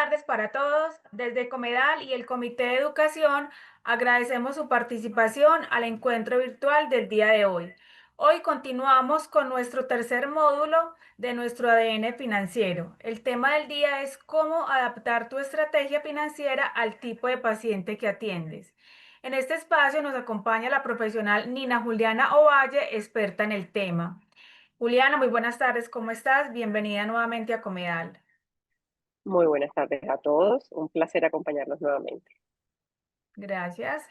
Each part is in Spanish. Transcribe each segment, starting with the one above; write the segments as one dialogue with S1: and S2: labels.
S1: tardes para todos. Desde Comedal y el Comité de Educación agradecemos su participación al encuentro virtual del día de hoy. Hoy continuamos con nuestro tercer módulo de nuestro ADN financiero. El tema del día es cómo adaptar tu estrategia financiera al tipo de paciente que atiendes. En este espacio nos acompaña la profesional Nina Juliana Ovalle, experta en el tema. Juliana, muy buenas tardes, ¿cómo estás? Bienvenida nuevamente a Comedal.
S2: Muy buenas tardes a todos. Un placer acompañarlos nuevamente.
S1: Gracias.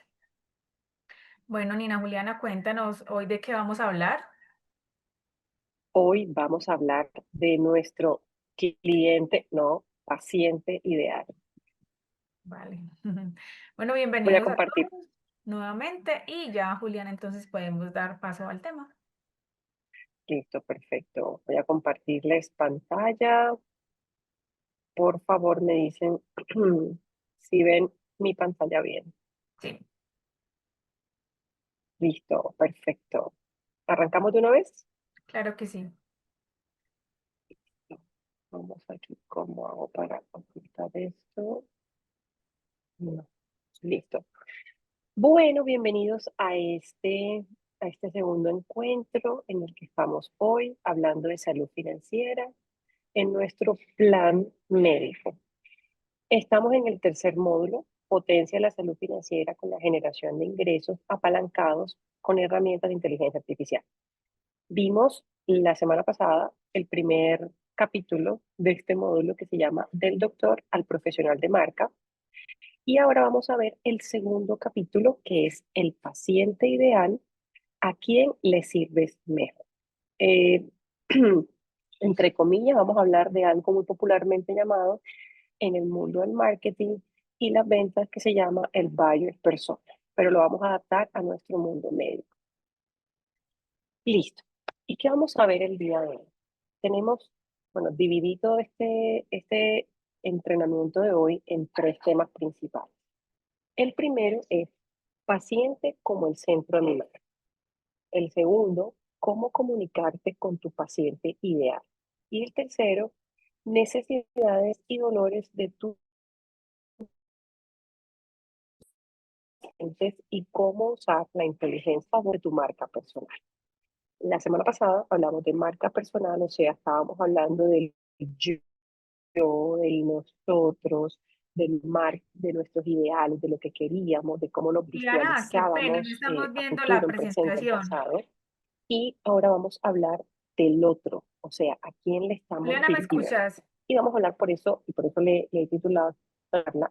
S1: Bueno, Nina Juliana, cuéntanos hoy de qué vamos a hablar.
S2: Hoy vamos a hablar de nuestro cliente, no, paciente ideal.
S1: Vale. Bueno,
S2: Voy a
S1: bienvenidos a
S2: compartir.
S1: todos nuevamente y ya, Juliana, entonces podemos dar paso al tema.
S2: Listo, perfecto. Voy a compartirles pantalla. Por favor, me dicen si ven mi pantalla bien.
S1: Sí,
S2: Listo, perfecto. ¿Arrancamos de una vez?
S1: claro que sí.
S2: Vamos aquí, ¿cómo hago para ocultar esto? No. Listo. Bueno, bienvenidos a este segundo encuentro en el que estamos hoy hablando de salud financiera en nuestro plan médico. Estamos en el tercer módulo, potencia la salud financiera con la generación de ingresos apalancados con herramientas de inteligencia artificial. Vimos la semana pasada el primer capítulo de este módulo que se llama Del doctor al profesional de marca, y ahora vamos a ver el segundo capítulo, que es el paciente ideal, a quién le sirves mejor. Eh, entre comillas, vamos a hablar de algo muy popularmente llamado en el mundo del marketing y las ventas, que se llama el buyer persona, pero lo vamos a adaptar a nuestro mundo médico. Listo. ¿Y qué vamos a ver el día de hoy? Tenemos, bueno, dividido este entrenamiento de hoy en tres temas principales. El primero es paciente como el centro de mi marca. El segundo, cómo comunicarte con tu paciente ideal. Y el tercero, necesidades y dolores de tus clientes y cómo usar la inteligencia de tu marca personal. La semana pasada hablamos de marca personal, o sea, estábamos hablando del yo, del nosotros, de nuestros ideales, de lo que queríamos, de cómo nos
S1: Juliana, qué pena, no
S2: visualizábamos
S1: estamos
S2: a
S1: viendo la
S2: futuro, en presente, en
S1: presentación.
S2: pasado. Y ahora vamos a hablar del otro, o sea, a quién le estamos
S1: Juliana, ¿me
S2: sirviendo.
S1: escuchas?
S2: Y vamos a hablar por eso, y por eso le he titulado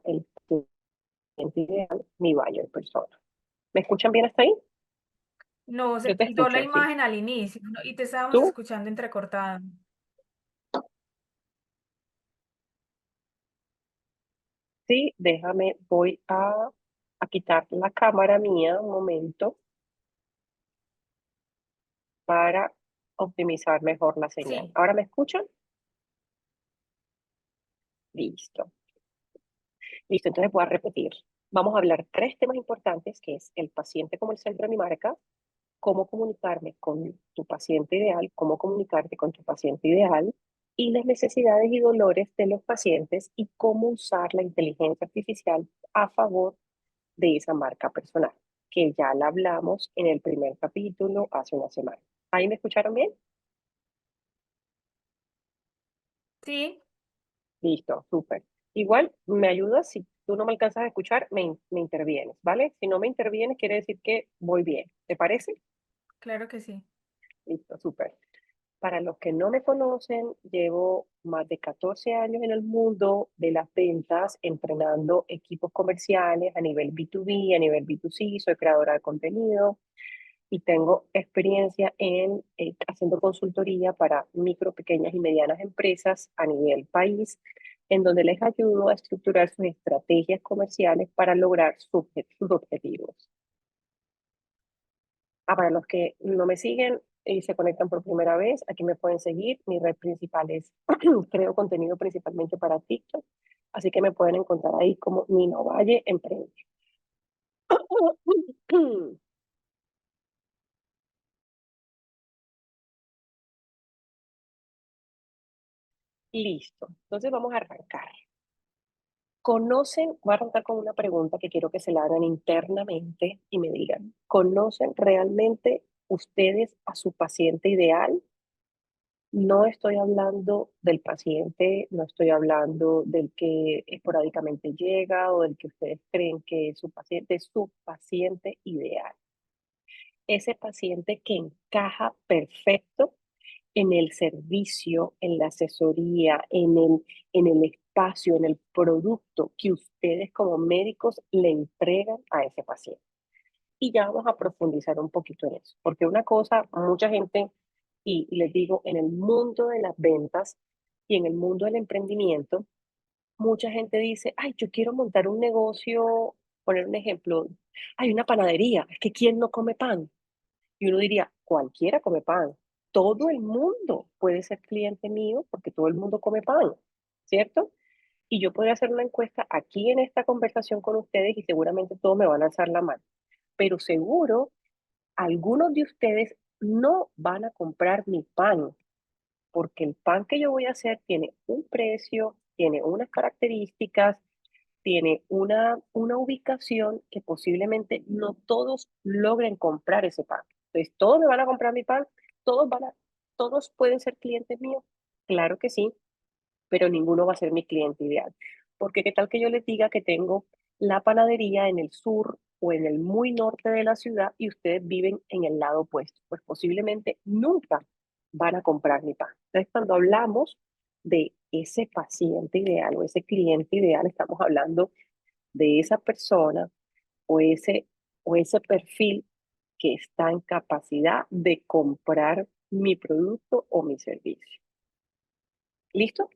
S2: el cliente ideal, mi buyer persona. ¿Me escuchan bien hasta ahí?
S1: No, se
S2: Yo te
S1: pintó la
S2: escucho, sí.
S1: imagen al inicio, ¿no? Y te estábamos
S2: ¿Tú?
S1: escuchando entrecortada.
S2: Sí, déjame, voy a quitar la cámara mía un momento para optimizar mejor la señal.
S1: Sí,
S2: ¿Ahora me escuchan? Listo. Listo, entonces voy a repetir. Vamos a hablar tres temas importantes, que es el paciente como el centro de mi marca, cómo comunicarme con tu paciente ideal, cómo comunicarte con tu paciente ideal y las necesidades y dolores de los pacientes y cómo usar la inteligencia artificial a favor de esa marca personal, que ya la hablamos en el primer capítulo hace una semana. ¿Ahí me escucharon bien?
S1: sí,
S2: Listo, súper. Igual me ayudas, si tú no me alcanzas a escuchar, me intervienes, ¿vale? Si no me intervienes, quiere decir que voy bien. ¿Te parece?
S1: claro que sí.
S2: Listo, súper. Para los que no me conocen, llevo más de 14 años en el mundo de las ventas, entrenando equipos comerciales a nivel B2B, a nivel B2C, soy creadora de contenido y tengo experiencia en haciendo consultoría para micro, pequeñas y medianas empresas a nivel país, en donde les ayudo a estructurar sus estrategias comerciales para lograr sus objetivos. Para los que no me siguen y se conectan por primera vez, aquí me pueden seguir. Mi red principal es, creo contenido principalmente para TikTok, así que me pueden encontrar ahí como Nino Valle Emprende. Listo, entonces vamos a arrancar. voy a arrancar con una pregunta que quiero que se la hagan internamente y me digan, ¿conocen realmente ustedes a su paciente ideal? No estoy hablando del paciente, no estoy hablando del que esporádicamente llega o del que ustedes creen que es su paciente ideal. Ese paciente que encaja perfecto en el servicio, en la asesoría, en el espacio, en el producto que ustedes como médicos le entregan a ese paciente. Y ya vamos a profundizar un poquito en eso, porque una cosa, mucha gente, y les digo, en el mundo de las ventas y en el mundo del emprendimiento, mucha gente dice, ay, yo quiero montar un negocio, poner un ejemplo, hay una panadería, es que ¿quién no come pan? Y uno diría, cualquiera come pan. Todo el mundo puede ser cliente mío porque todo el mundo come pan, ¿cierto? Y yo podría hacer una encuesta aquí en esta conversación con ustedes y seguramente todos me van a alzar la mano. Pero seguro algunos de ustedes no van a comprar mi pan porque el pan que yo voy a hacer tiene un precio, tiene unas características, tiene una ubicación que posiblemente no todos logren comprar ese pan. Entonces, ¿todos me van a comprar mi pan? ¿Todos pueden ser clientes míos? Claro que sí, pero ninguno va a ser mi cliente ideal. Porque qué tal que yo les diga que tengo la panadería en el sur o en el muy norte de la ciudad y ustedes viven en el lado opuesto, pues posiblemente nunca van a comprar mi pan. Entonces, cuando hablamos de ese paciente ideal o ese cliente ideal, estamos hablando de esa persona o o ese perfil que está en capacidad de comprar mi producto o mi servicio. ¿Listo?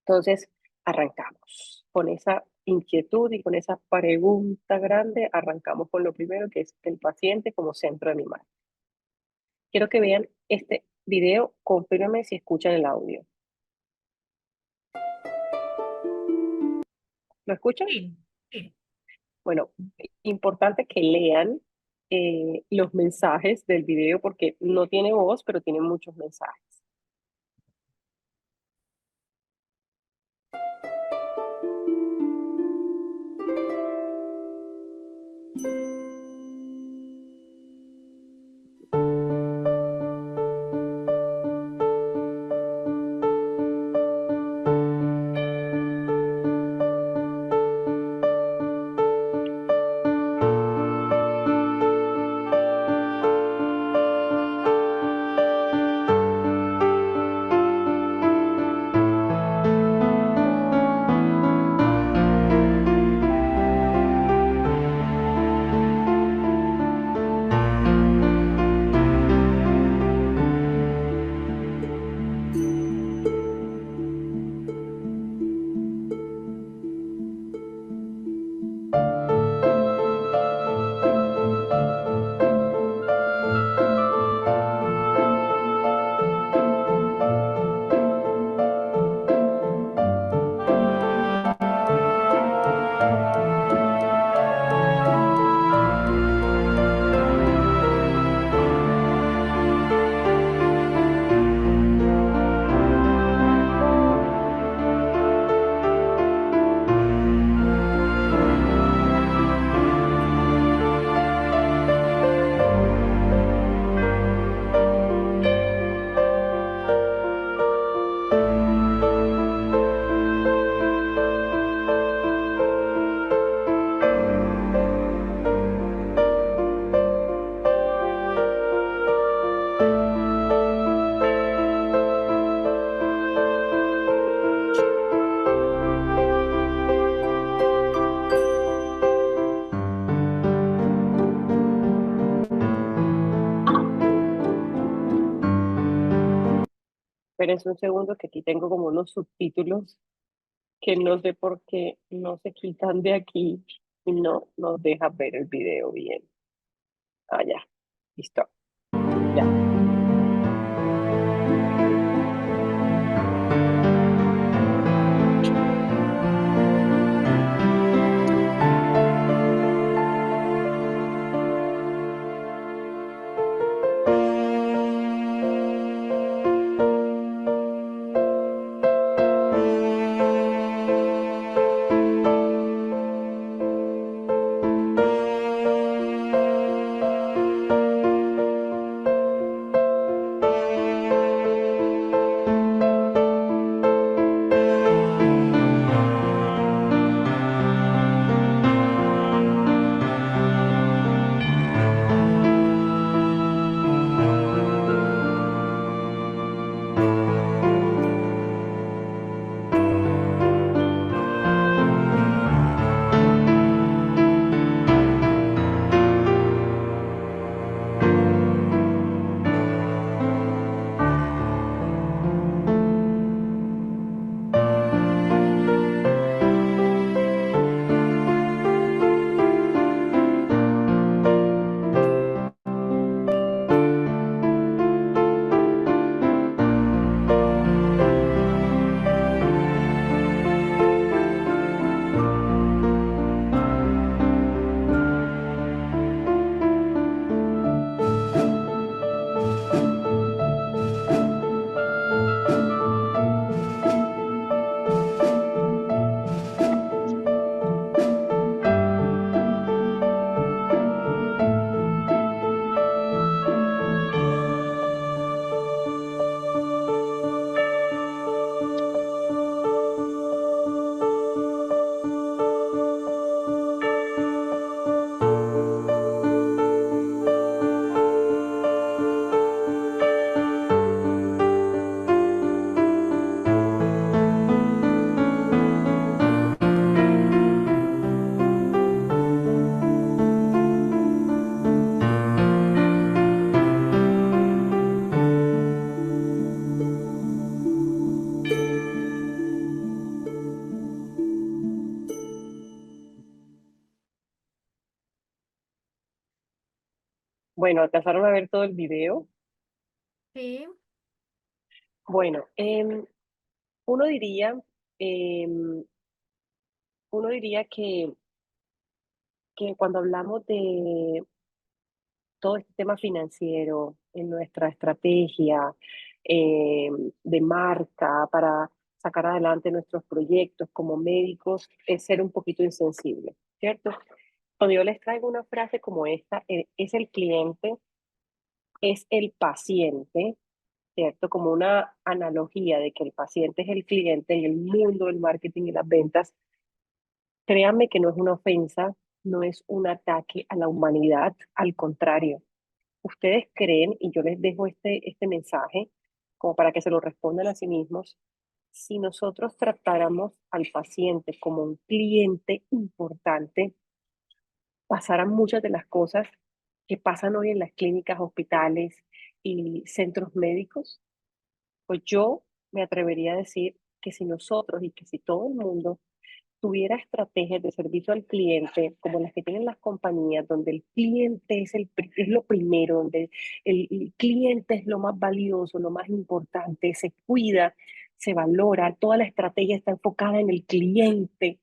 S2: Entonces, arrancamos con esa inquietud y con esa pregunta grande, arrancamos con lo primero que es el paciente como centro de mi marca. Quiero que vean este video, confírmenme si escuchan el audio. ¿Lo escuchan?
S1: Sí, sí.
S2: Bueno, importante que lean los mensajes del video porque no tiene voz, pero tiene muchos mensajes. Espérense un segundo que aquí tengo como unos subtítulos que no sé por qué no se quitan de aquí y no nos deja ver el video bien. Ah, ya. Listo. Ya. Bueno, ¿alcanzaron a ver todo el video?
S1: Sí,
S2: Bueno, uno diría, em, uno diría que cuando hablamos de todo este tema financiero en nuestra estrategia de marca para sacar adelante nuestros proyectos como médicos, es ser un poquito insensible, ¿cierto? Cuando yo les traigo una frase como esta, es el cliente, es el paciente, ¿cierto? Como una analogía de que el paciente es el cliente en el mundo del marketing y las ventas. Créanme que no es una ofensa, no es un ataque a la humanidad, al contrario. Ustedes creen, y yo les dejo este mensaje como para que se lo respondan a sí mismos, si nosotros tratáramos al paciente como un cliente importante, pasaran muchas de las cosas que pasan hoy en las clínicas, hospitales y centros médicos. Pues yo me atrevería a decir que si nosotros y que si todo el mundo tuviera estrategias de servicio al cliente como las que tienen las compañías, donde el cliente es lo primero, donde el cliente es lo más valioso, lo más importante, se cuida, se valora, toda la estrategia está enfocada en el cliente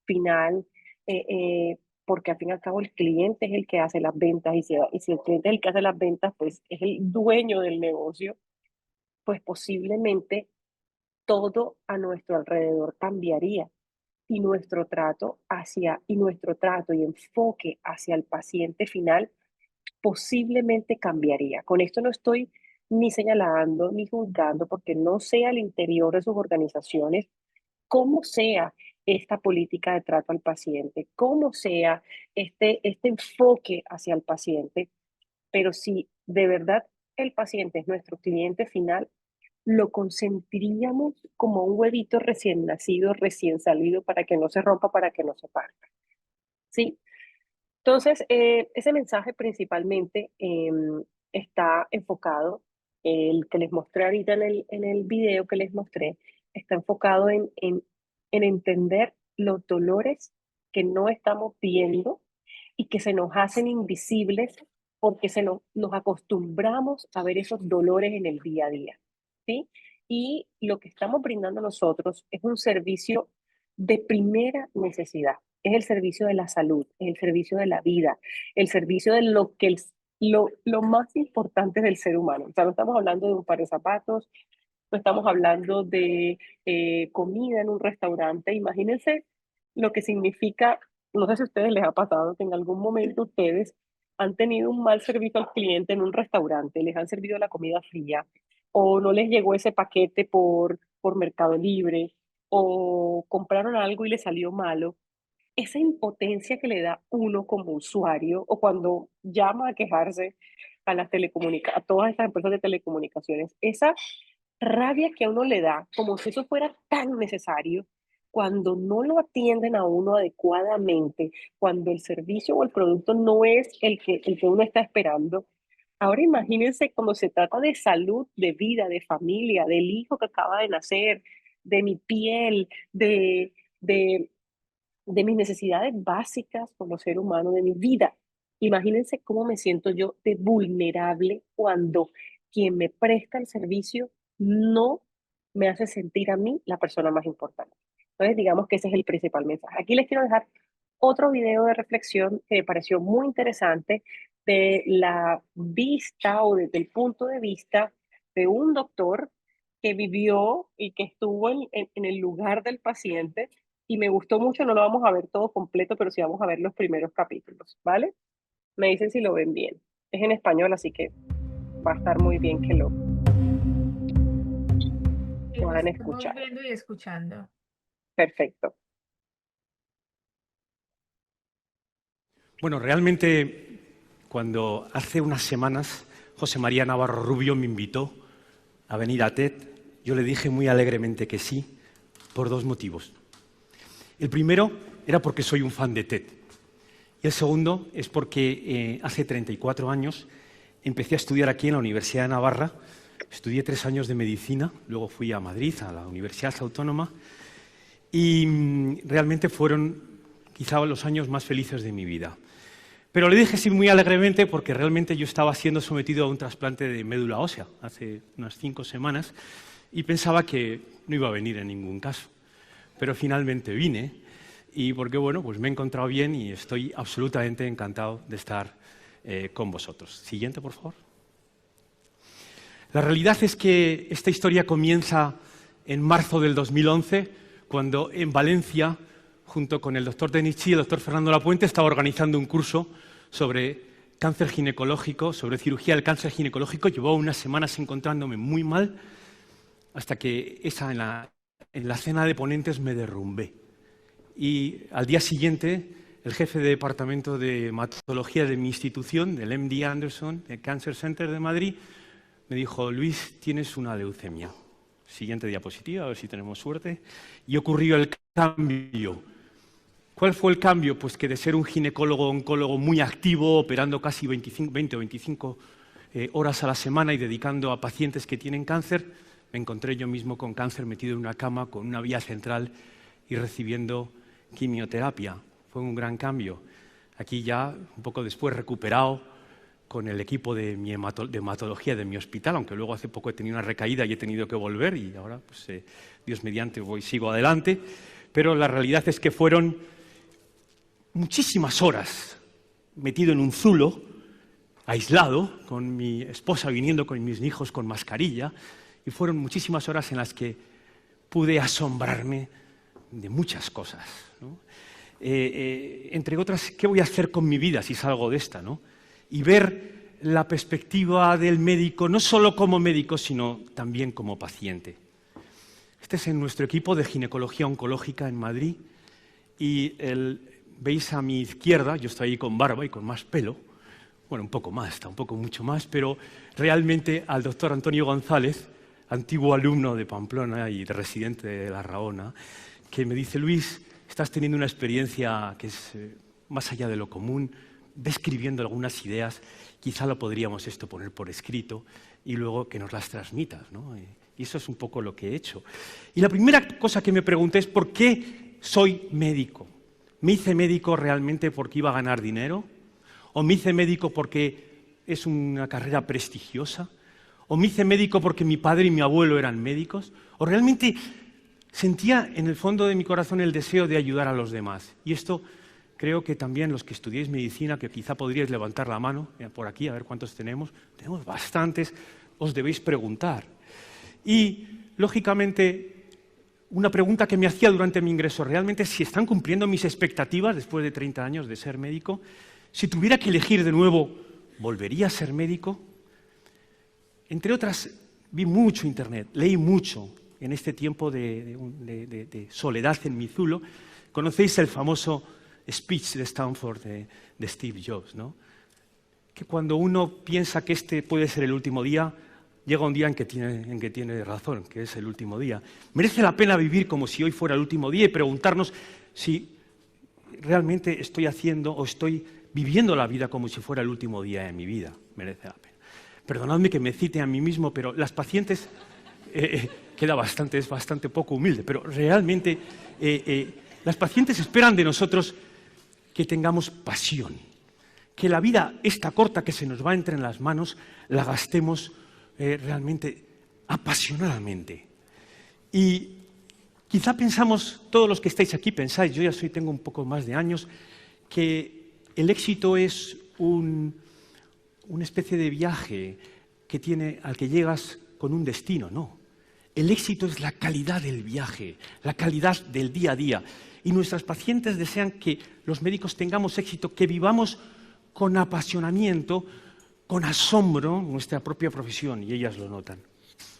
S2: final, eh, eh, porque al fin y al cabo el cliente es el que hace las ventas y si el cliente es el que hace las ventas, pues es el dueño del negocio, pues posiblemente todo a nuestro alrededor cambiaría y nuestro trato y enfoque hacia el paciente final posiblemente cambiaría. Con esto no estoy ni señalando ni juzgando porque no sé al interior de sus organizaciones cómo sea esta política de trato al paciente, cómo sea este enfoque hacia el paciente, pero si de verdad el paciente es nuestro cliente final, lo consentiríamos como un huevito recién nacido, recién salido, para que no se rompa, para que no se parta. ¿Sí? Entonces, ese mensaje principalmente está enfocado, el que les mostré ahorita en el video que les mostré, está enfocado en entender los dolores que no estamos viendo y que se nos hacen invisibles porque nos acostumbramos a ver esos dolores en el día a día, ¿sí? Y lo que estamos brindando nosotros es un servicio de primera necesidad. Es el servicio de la salud, es el servicio de la vida, el servicio de lo más importante del ser humano. O sea, no estamos hablando de un par de zapatos, no estamos hablando de comida en un restaurante. Imagínense lo que significa, no sé si a ustedes les ha pasado que en algún momento ustedes han tenido un mal servicio al cliente en un restaurante, les han servido la comida fría o no les llegó ese paquete por Mercado Libre o compraron algo y les salió malo. Esa impotencia que le da uno como usuario o cuando llama a quejarse a todas estas empresas de telecomunicaciones, esa rabia que a uno le da, como si eso fuera tan necesario, cuando no lo atienden a uno adecuadamente, cuando el servicio o el producto no es el que uno está esperando. Ahora imagínense cuando se trata de salud, de vida, de familia, del hijo que acaba de nacer, de mi piel, de de mis necesidades básicas como ser humano, de mi vida. Imagínense cómo me siento yo de vulnerable cuando quien me presta el servicio no me hace sentir a mí la persona más importante. Entonces, digamos que ese es el principal mensaje. Aquí les quiero dejar otro video de reflexión que me pareció muy interesante de la vista o desde el punto de vista de un doctor que vivió y que estuvo en el lugar del paciente y me gustó mucho, no lo vamos a ver todo completo, pero sí vamos a ver los primeros capítulos, ¿vale? Me dicen si lo ven bien. Es en español, así que va a estar muy bien que lo
S1: y lo
S2: puedan
S1: estamos
S2: escuchar.
S1: viendo y escuchando.
S2: Perfecto.
S3: Bueno, realmente cuando hace unas semanas José María Navarro Rubio me invitó a venir a TED, yo le dije muy alegremente que sí, por dos motivos. El primero era porque soy un fan de TED. Y el segundo es porque hace 34 años empecé a estudiar aquí en la Universidad de Navarra. Estudié 3 años de medicina, luego fui a Madrid, a la Universidad Autónoma, y realmente fueron quizá los años más felices de mi vida. Pero le dije sí muy alegremente porque realmente yo estaba siendo sometido a un trasplante de médula ósea hace unas 5 semanas y pensaba que no iba a venir en ningún caso. Pero finalmente vine y porque, bueno, pues me he encontrado bien y estoy absolutamente encantado de estar con vosotros. Siguiente, por favor. La realidad es que esta historia comienza en marzo del 2011, cuando en Valencia, junto con el doctor Denis y el doctor Fernando Lapuente, estaba organizando un curso sobre cáncer ginecológico, sobre cirugía del cáncer ginecológico. Llevaba unas semanas encontrándome muy mal, hasta que en la cena de ponentes me derrumbé. Y al día siguiente, el jefe de departamento de hematología de mi institución, del MD Anderson, del Cancer Center de Madrid, me dijo: Luis, tienes una leucemia. Siguiente diapositiva, a ver si tenemos suerte. Y ocurrió el cambio. ¿Cuál fue el cambio? Pues que de ser un ginecólogo-oncólogo muy activo, operando casi 20 o 25 horas a la semana y dedicando a pacientes que tienen cáncer, me encontré yo mismo con cáncer, metido en una cama, con una vía central y recibiendo quimioterapia. Fue un gran cambio. Aquí ya, un poco después, recuperado con el equipo de hematología de mi hospital, aunque luego hace poco he tenido una recaída y he tenido que volver y ahora, pues, Dios mediante, sigo adelante. Pero la realidad es que fueron muchísimas horas metido en un zulo, aislado, con mi esposa viniendo con mis hijos con mascarilla, y fueron muchísimas horas en las que pude asombrarme de muchas cosas, ¿no? Entre otras, ¿qué voy a hacer con mi vida si salgo de esta, ¿no? Y ver la perspectiva del médico, no solo como médico, sino también como paciente. Este es nuestro equipo de ginecología oncológica en Madrid, y veis a mi izquierda, yo estoy ahí con barba y con más pelo, bueno, un poco más, está un poco mucho más, pero realmente al doctor Antonio González, antiguo alumno de Pamplona y de residente de La Rahona, que me dice: Luis, estás teniendo una experiencia que es más allá de lo común, ve escribiendo algunas ideas, quizá lo podríamos poner por escrito y luego que nos las transmitas, ¿no? Y eso es un poco lo que he hecho. Y la primera cosa que me pregunté es: ¿por qué soy médico? ¿Me hice médico realmente porque iba a ganar dinero? ¿O me hice médico porque es una carrera prestigiosa? ¿O me hice médico porque mi padre y mi abuelo eran médicos? ¿O realmente sentía en el fondo de mi corazón el deseo de ayudar a los demás? Y esto creo que también los que estudiéis medicina, que quizá podríais levantar la mano por aquí, a ver cuántos tenemos bastantes, os debéis preguntar. Y, lógicamente, una pregunta que me hacía durante mi ingreso: realmente, si están cumpliendo mis expectativas después de 30 años de ser médico, si tuviera que elegir de nuevo, ¿volvería a ser médico? Entre otras, vi mucho internet, leí mucho en este tiempo de soledad en mi zulo. Conocéis el famoso speech de Stanford de Steve Jobs, ¿no? Que cuando uno piensa que este puede ser el último día, llega un día en que tiene razón, que es el último día. Merece la pena vivir como si hoy fuera el último día y preguntarnos si realmente estoy haciendo o estoy viviendo la vida como si fuera el último día de mi vida. Merece la pena. Perdonadme que me cite a mí mismo, pero las pacientes, es bastante poco humilde, pero realmente las pacientes esperan de nosotros que tengamos pasión, que la vida esta corta que se nos va entre las manos la gastemos realmente apasionadamente. Y quizá pensamos, todos los que estáis aquí pensáis, yo ya tengo un poco más de años, que el éxito es una especie de viaje al que llegas con un destino. No, el éxito es la calidad del viaje, la calidad del día a día. Y nuestras pacientes desean que los médicos tengamos éxito, que vivamos con apasionamiento, con asombro nuestra propia profesión, y ellas lo notan.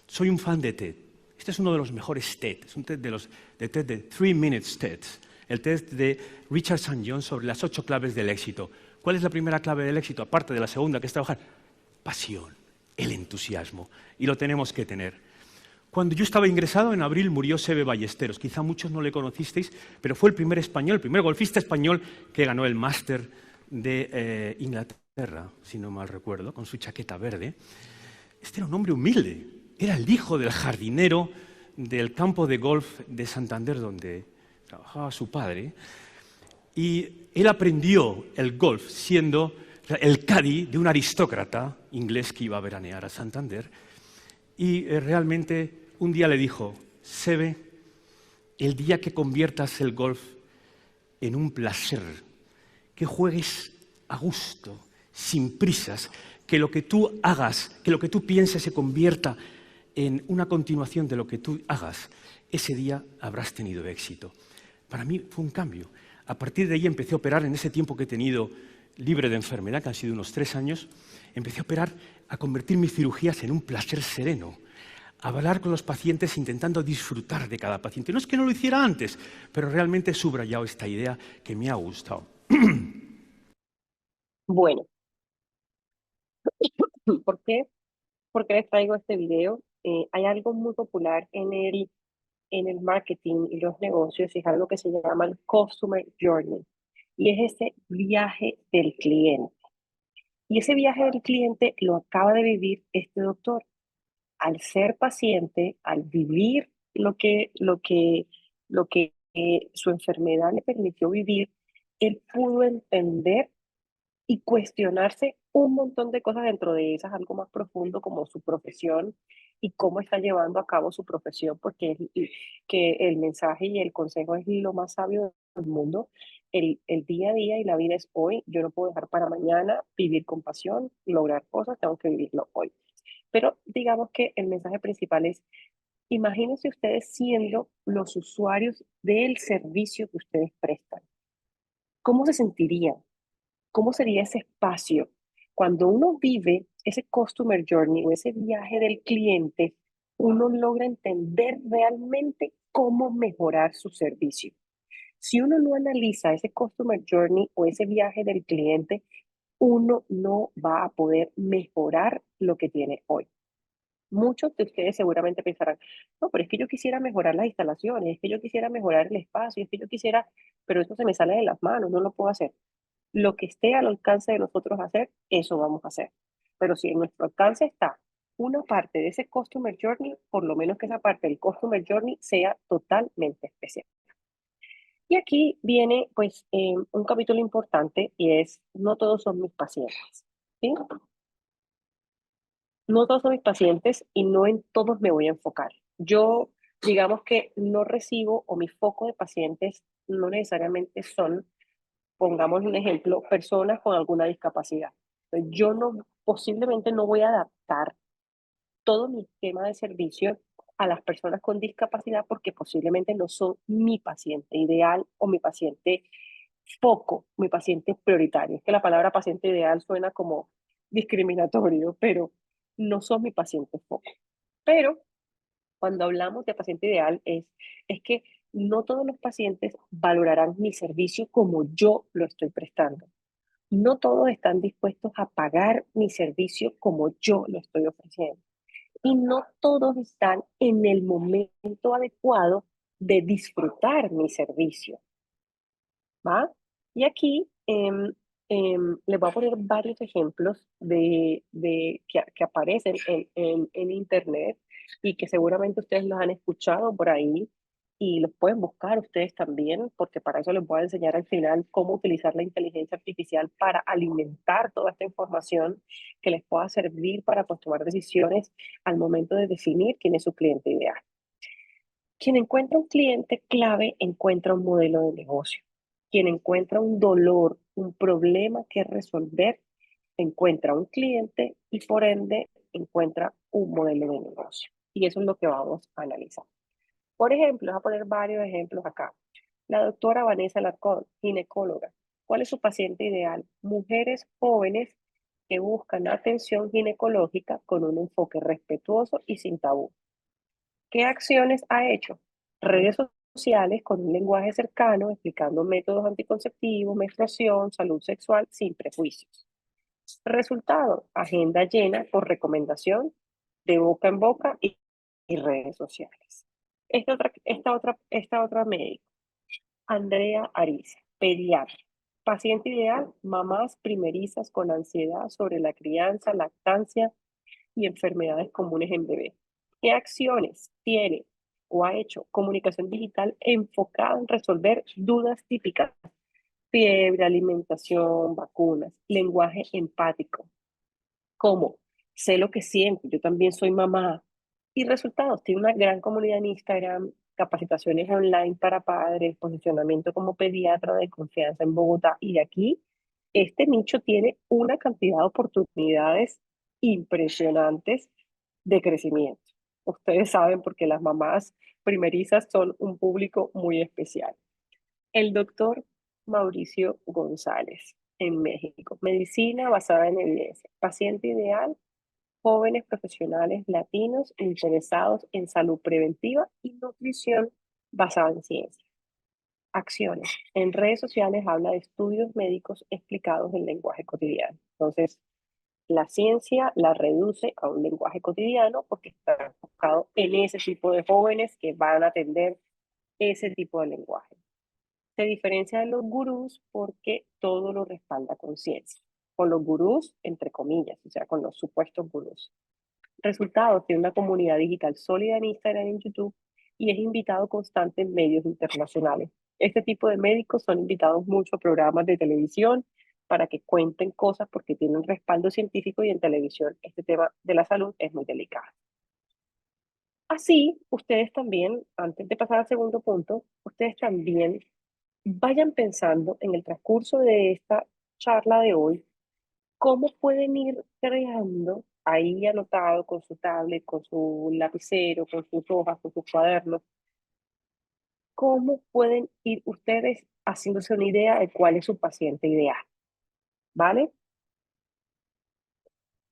S3: Soy un fan de TED. Este es uno de los mejores TED, es un TED de 3 Minutes TED, el TED de Richard St. John sobre las 8 claves del éxito. ¿Cuál es la primera clave del éxito, aparte de la segunda, que es trabajar? Pasión, el entusiasmo, y lo tenemos que tener. Cuando yo estaba ingresado, en abril, murió Seve Ballesteros. Quizá muchos no le conocisteis, pero fue el primer español, el primer golfista español que ganó el máster de Inglaterra, si no mal recuerdo, con su chaqueta verde. Este era un hombre humilde, era el hijo del jardinero del campo de golf de Santander, donde trabajaba su padre. Y él aprendió el golf siendo el caddy de un aristócrata inglés que iba a veranear a Santander. Y realmente un día le dijo: Seve, el día que conviertas el golf en un placer, que juegues a gusto, sin prisas, que lo que tú hagas, que lo que tú pienses se convierta en una continuación de lo que tú hagas, ese día habrás tenido éxito. Para mí fue un cambio. A partir de ahí empecé a operar en ese tiempo que he tenido libre de enfermedad, que han sido unos 3 años, empecé a operar, a convertir mis cirugías en un placer sereno, a hablar con los pacientes intentando disfrutar de cada paciente. No es que no lo hiciera antes, pero realmente he subrayado esta idea que me ha gustado.
S2: Bueno, ¿por qué? ¿Por qué les traigo este video? Hay algo muy popular en el marketing y los negocios, y es algo que se llama el Customer Journey. Y es ese viaje del cliente. Y ese viaje del cliente lo acaba de vivir este doctor. Al ser paciente, al vivir lo que su enfermedad le permitió vivir, él pudo entender y cuestionarse un montón de cosas, dentro de esas algo más profundo como su profesión y cómo está llevando a cabo su profesión, porque que el mensaje y el consejo es lo más sabio del mundo. El día a día y la vida es hoy. Yo no puedo dejar para mañana vivir con pasión, lograr cosas, tengo que vivirlo hoy. Pero digamos que el mensaje principal es: imagínense ustedes siendo los usuarios del servicio que ustedes prestan. ¿Cómo se sentirían? ¿Cómo sería ese espacio? Cuando uno vive ese customer journey o ese viaje del cliente, uno logra entender realmente cómo mejorar su servicio. Si uno no analiza ese customer journey o ese viaje del cliente, uno no va a poder mejorar lo que tiene hoy. Muchos de ustedes seguramente pensarán: no, pero es que yo quisiera mejorar las instalaciones, es que yo quisiera mejorar el espacio, es que yo quisiera, pero eso se me sale de las manos, no lo puedo hacer. Lo que esté al alcance de nosotros hacer, eso vamos a hacer. Pero si en nuestro alcance está una parte de ese Customer Journey, por lo menos que esa parte del Customer Journey sea totalmente especial. Y aquí viene pues un capítulo importante, y es: no todos son mis pacientes. ¿Sí? No todos son mis pacientes y no en todos me voy a enfocar. Yo, digamos que no recibo, o mi foco de pacientes no necesariamente son, pongamos un ejemplo, personas con alguna discapacidad. Entonces, yo no, posiblemente no voy a adaptar todo mi esquema de servicio a las personas con discapacidad, porque posiblemente no son mi paciente ideal o mi paciente foco, mi paciente prioritario. Es que la palabra paciente ideal suena como discriminatorio, pero no son mi paciente foco. Pero cuando hablamos de paciente ideal es que no todos los pacientes valorarán mi servicio como yo lo estoy prestando. No todos están dispuestos a pagar mi servicio como yo lo estoy ofreciendo. Y no todos están en el momento adecuado de disfrutar mi servicio. ¿Va? Y aquí les voy a poner varios ejemplos que aparecen en Internet, y que seguramente ustedes los han escuchado por ahí y los pueden buscar ustedes también, porque para eso les voy a enseñar al final cómo utilizar la inteligencia artificial para alimentar toda esta información que les pueda servir para pues, tomar decisiones al momento de definir quién es su cliente ideal. Quien encuentra un cliente clave encuentra un modelo de negocio. Quien encuentra un dolor, un problema que resolver, encuentra un cliente y por ende encuentra un modelo de negocio. Y eso es lo que vamos a analizar. Por ejemplo, voy a poner varios ejemplos acá. La doctora Vanessa Larcón, ginecóloga. ¿Cuál es su paciente ideal? Mujeres jóvenes que buscan atención ginecológica con un enfoque respetuoso y sin tabú. ¿Qué acciones ha hecho? Redes sociales con un lenguaje cercano, explicando métodos anticonceptivos, menstruación, salud sexual, sin prejuicios. Resultado: agenda llena por recomendación, de boca en boca y redes sociales. Esta otra médica, Andrea Ariza, pediatra. Paciente ideal: mamás primerizas con ansiedad sobre la crianza, lactancia y enfermedades comunes en bebé. ¿Qué acciones tiene o ha hecho? Comunicación digital enfocada en resolver dudas típicas fiebre, alimentación, vacunas, lenguaje empático. ¿Cómo? Sé lo que siento, yo también soy mamá. Y resultados, tiene una gran comunidad en Instagram, capacitaciones online para padres, posicionamiento como pediatra de confianza en Bogotá. Y de aquí, este nicho tiene una cantidad de oportunidades impresionantes de crecimiento. Ustedes saben porque las mamás primerizas son un público muy especial. El doctor Mauricio González en México. Medicina basada en evidencia. Paciente ideal, jóvenes profesionales latinos interesados en salud preventiva y nutrición basada en ciencia. Acciones. En redes sociales habla de estudios médicos explicados en lenguaje cotidiano. Entonces, la ciencia la reduce a un lenguaje cotidiano porque está enfocado en ese tipo de jóvenes que van a atender ese tipo de lenguaje. Se diferencia de los gurús porque todo lo respalda con ciencia. Con los gurús, entre comillas, o sea, con los supuestos gurús. Resultados, tiene una comunidad digital sólida en Instagram y en YouTube y es invitado constante en medios internacionales. Este tipo de médicos son invitados mucho a programas de televisión para que cuenten cosas porque tienen respaldo científico y en televisión este tema de la salud es muy delicado. Así, ustedes también, antes de pasar al segundo punto, ustedes también vayan pensando en el transcurso de esta charla de hoy cómo pueden ir creando ahí anotado con su tablet, con su lapicero, con sus hojas, con sus cuadernos, cómo pueden ir ustedes haciéndose una idea de cuál es su paciente ideal, ¿vale?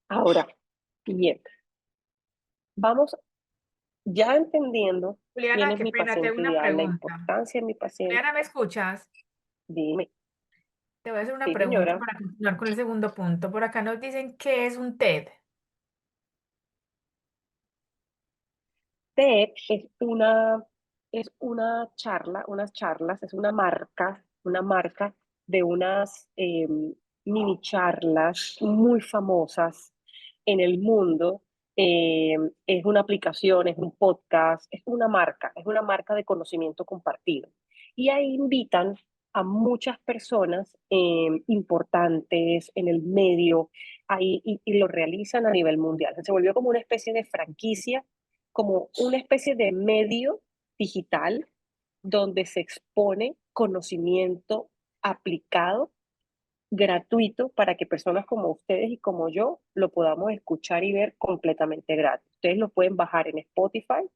S2: Ahora, bien, vamos ya entendiendo quién
S1: Juliana,
S2: es
S1: qué
S2: mi
S1: pena, te hago
S2: paciente
S1: una
S2: ideal, la
S1: pregunta.
S2: importancia de mi paciente.
S1: Juliana, ¿me escuchas?
S2: Dime,
S1: Te voy a hacer una
S2: sí,
S1: pregunta
S2: señora.
S1: para continuar con el segundo punto. Por acá nos dicen qué es un TED.
S2: TED es una charla, unas charlas, es una marca de unas mini charlas muy famosas en el mundo. Es una aplicación, es un podcast, es una marca de conocimiento compartido. Y ahí invitan a muchas personas importantes en el medio ahí, y lo realizan a nivel mundial. Se volvió como una especie de franquicia, como una especie de medio digital donde se expone conocimiento aplicado, gratuito, para que personas como ustedes y como yo lo podamos escuchar y ver completamente gratis. Ustedes lo pueden bajar en Spotify,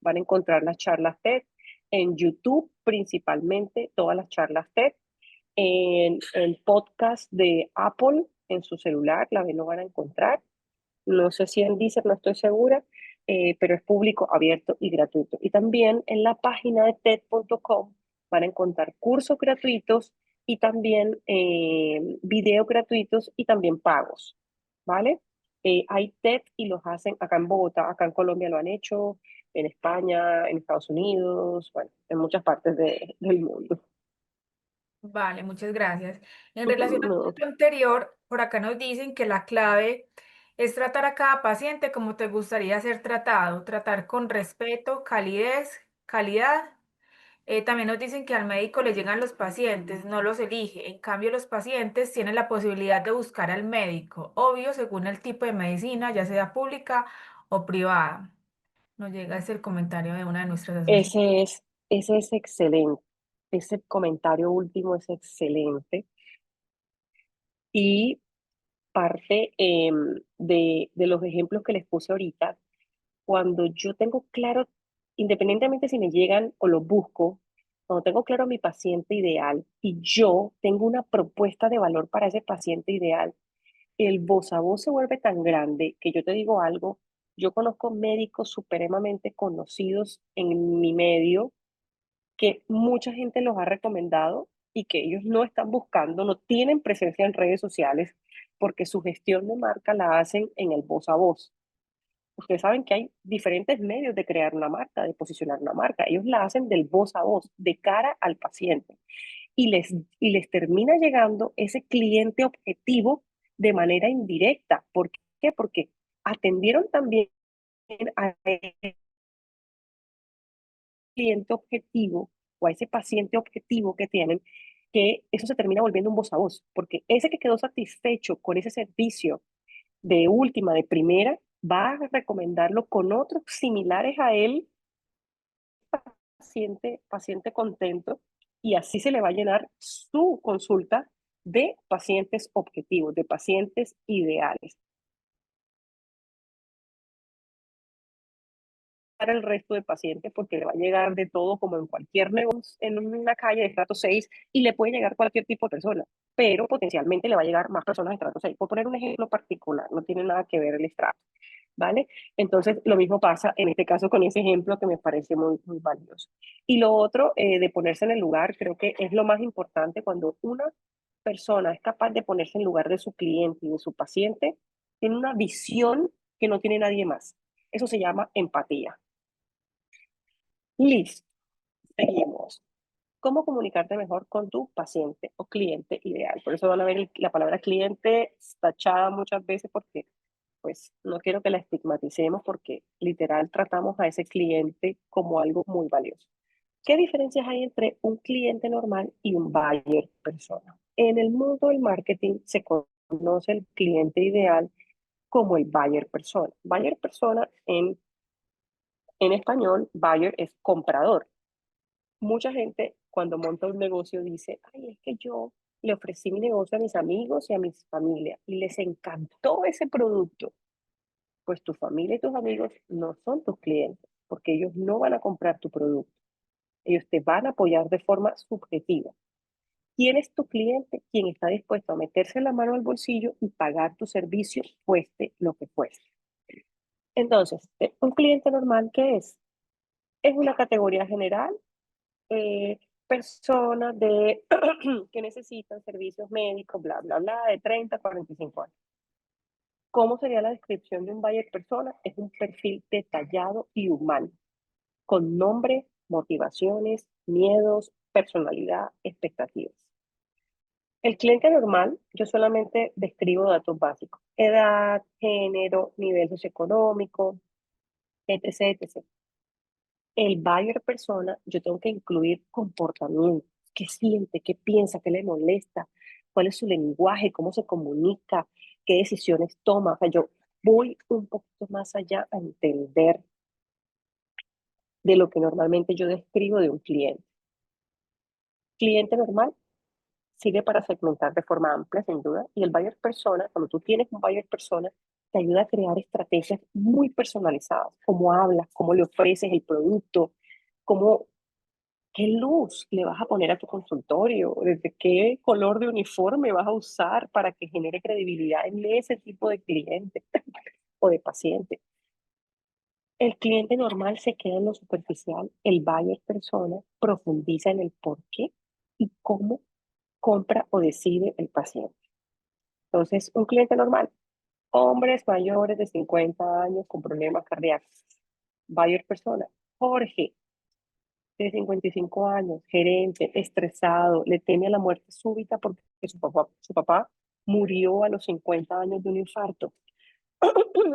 S2: van a encontrar las charlas TED, en YouTube principalmente, todas las charlas TED, en el podcast de Apple, en su celular, la lo van a encontrar. No sé si en Deezer, no estoy segura, pero es público, abierto y gratuito. Y también en la página de TED.com van a encontrar cursos gratuitos y también videos gratuitos y también pagos, ¿vale? Hay TED y los hacen acá en Bogotá, acá en Colombia lo han hecho, en España, en Estados Unidos, bueno, en muchas partes del mundo.
S1: Vale, muchas gracias. En relación al
S2: No,
S1: punto anterior, por acá nos dicen que la clave es tratar a cada paciente como te gustaría ser tratado, tratar con respeto, calidez, calidad. También nos dicen que al médico le llegan los pacientes, no los elige. En cambio, los pacientes tienen la posibilidad de buscar al médico, obvio, según el tipo de medicina, ya sea pública o privada. Nos llega ese el comentario de una de nuestras asociadas.
S2: ese es excelente. Ese comentario último es excelente. Y parte de los ejemplos que les puse ahorita, cuando yo tengo claro, independientemente si me llegan o los busco, cuando tengo claro a mi paciente ideal y yo tengo una propuesta de valor para ese paciente ideal, el voz a voz se vuelve tan grande que yo te digo algo, yo conozco médicos supremamente conocidos en mi medio que mucha gente los ha recomendado y que ellos no están buscando, no tienen presencia en redes sociales porque su gestión de marca la hacen en el voz a voz. Ustedes saben que hay diferentes medios de crear una marca, de posicionar una marca. Ellos la hacen del voz a voz, de cara al paciente. Y les termina llegando ese cliente objetivo de manera indirecta. ¿Por qué? Porque atendieron también a cliente objetivo o a ese paciente objetivo que tienen que eso se termina volviendo un voz a voz, porque ese que quedó satisfecho con ese servicio de última, de primera, va a recomendarlo con otros similares a él, paciente contento, y así se le va a llenar su consulta de pacientes objetivos, de pacientes ideales. Para el resto de pacientes, porque le va a llegar de todo, como en cualquier negocio, en una calle de estrato 6, y le puede llegar cualquier tipo de persona, pero potencialmente le va a llegar más personas de estrato 6. Por poner un ejemplo particular, no tiene nada que ver el estrato, ¿vale? Entonces, lo mismo pasa en este caso con ese ejemplo que me parece muy, muy valioso. Y lo otro, de ponerse en el lugar, creo que es lo más importante cuando una persona es capaz de ponerse en lugar de su cliente y de su paciente, tiene una visión que no tiene nadie más. Eso se llama empatía. Listo, seguimos. ¿Cómo comunicarte mejor con tu paciente o cliente ideal? Por eso van a ver la palabra cliente tachada muchas veces porque pues no quiero que la estigmaticemos porque literal tratamos a ese cliente como algo muy valioso. ¿Qué diferencias hay entre un cliente normal y un buyer persona? En el mundo del marketing se conoce el cliente ideal como el buyer persona. Buyer persona en español, buyer es comprador. Mucha gente cuando monta un negocio dice, ay, es que yo le ofrecí mi negocio a mis amigos y a mis familias y les encantó ese producto. Pues tu familia y tus amigos no son tus clientes, porque ellos no van a comprar tu producto. Ellos te van a apoyar de forma subjetiva. ¿Quién es tu cliente? Quien está dispuesto a meterse la mano al bolsillo y pagar tu servicio, cueste lo que cueste. Entonces, un cliente normal, ¿qué es? Es una categoría general, personas que necesitan servicios médicos, bla, bla, bla, de 30 a 45 años. ¿Cómo sería la descripción de un buyer persona? Es un perfil detallado y humano, con nombre, motivaciones, miedos, personalidad, expectativas. El cliente normal, yo solamente describo datos básicos: edad, género, nivel socioeconómico, etc, etc. El buyer persona, yo tengo que incluir comportamiento, qué siente, qué piensa, qué le molesta, cuál es su lenguaje, cómo se comunica, qué decisiones toma. O sea, yo voy un poquito más allá a entender de lo que normalmente yo describo de un cliente. Cliente normal sirve para segmentar de forma amplia, sin duda, y el buyer persona, cuando tú tienes un buyer persona, te ayuda a crear estrategias muy personalizadas, cómo hablas, cómo le ofreces el producto, cómo, qué luz le vas a poner a tu consultorio, desde qué color de uniforme vas a usar para que genere credibilidad en ese tipo de cliente o de paciente. El cliente normal se queda en lo superficial, el buyer persona profundiza en el por qué y cómo compra o decide el paciente. Entonces, un cliente normal, hombres mayores de 50 años con problemas cardíacos. Buyer persona, Jorge, de 55 años, gerente, estresado, le teme a la muerte súbita porque su papá murió a los 50 años de un infarto.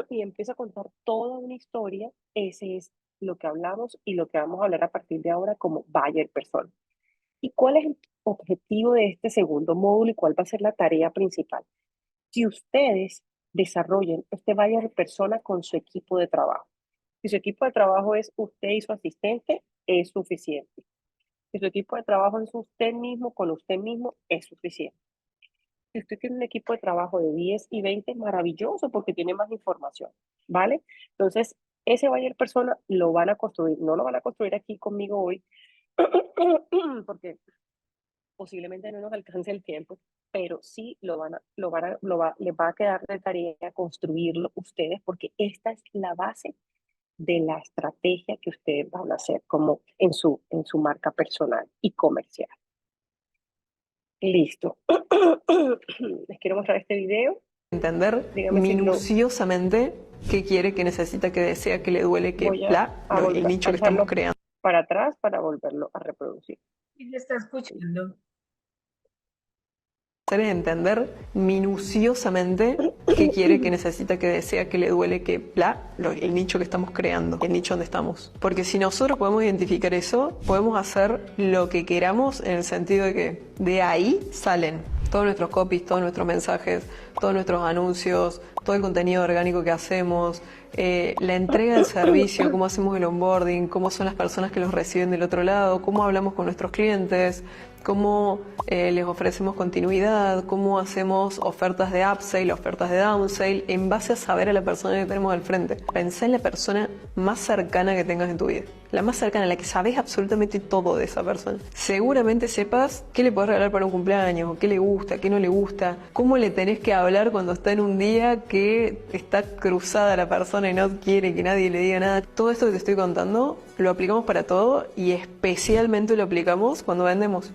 S2: Y empieza a contar toda una historia. Ese es lo que hablamos y lo que vamos a hablar a partir de ahora como buyer persona. ¿Y cuál es el objetivo de este segundo módulo y cuál va a ser la tarea principal? Que ustedes desarrollen este buyer persona con su equipo de trabajo. Si su equipo de trabajo es usted y su asistente, es suficiente. Si su equipo de trabajo es usted mismo, con usted mismo, es suficiente. Si usted tiene un equipo de trabajo de 10 y 20, es maravilloso porque tiene más información, ¿vale? Entonces, ese buyer persona lo van a construir, no lo van a construir aquí conmigo hoy, porque posiblemente no nos alcance el tiempo, pero sí les va a quedar de tarea construirlo ustedes porque esta es la base de la estrategia que ustedes van a hacer como en su marca personal y comercial. Listo. Les quiero mostrar este video.
S4: Entender
S2: Dígame si lo
S4: minuciosamente qué quiere, qué necesita, qué desea, qué le duele, qué
S2: voy
S4: el nicho
S2: a
S4: que estamos
S2: echarlo
S4: creando.
S2: para atrás para volverlo a reproducir.
S1: Y se está escuchando.
S4: hacer es entender minuciosamente qué quiere, qué necesita, qué desea, qué le duele, el nicho que estamos creando, el nicho donde estamos. Porque si nosotros podemos identificar eso, podemos hacer lo que queramos en el sentido de que de ahí salen todos nuestros copies, todos nuestros mensajes, todos nuestros anuncios, todo el contenido orgánico que hacemos, la entrega del servicio, cómo hacemos el onboarding, cómo son las personas que los reciben del otro lado, cómo hablamos con nuestros clientes, cómo les ofrecemos continuidad, cómo hacemos ofertas de upsell, ofertas de downsell, en base a saber a la persona que tenemos al frente. Pensá en la persona más cercana que tengas en tu vida. La más cercana, la que sabes absolutamente todo de esa persona. Seguramente sepas qué le podés regalar para un cumpleaños, qué le gusta, qué no le gusta, cómo le tenés que hablar cuando está en un día que está cruzada la persona y no quiere que nadie le diga nada. Todo esto que te estoy contando lo aplicamos para todo y especialmente lo aplicamos cuando vendemos.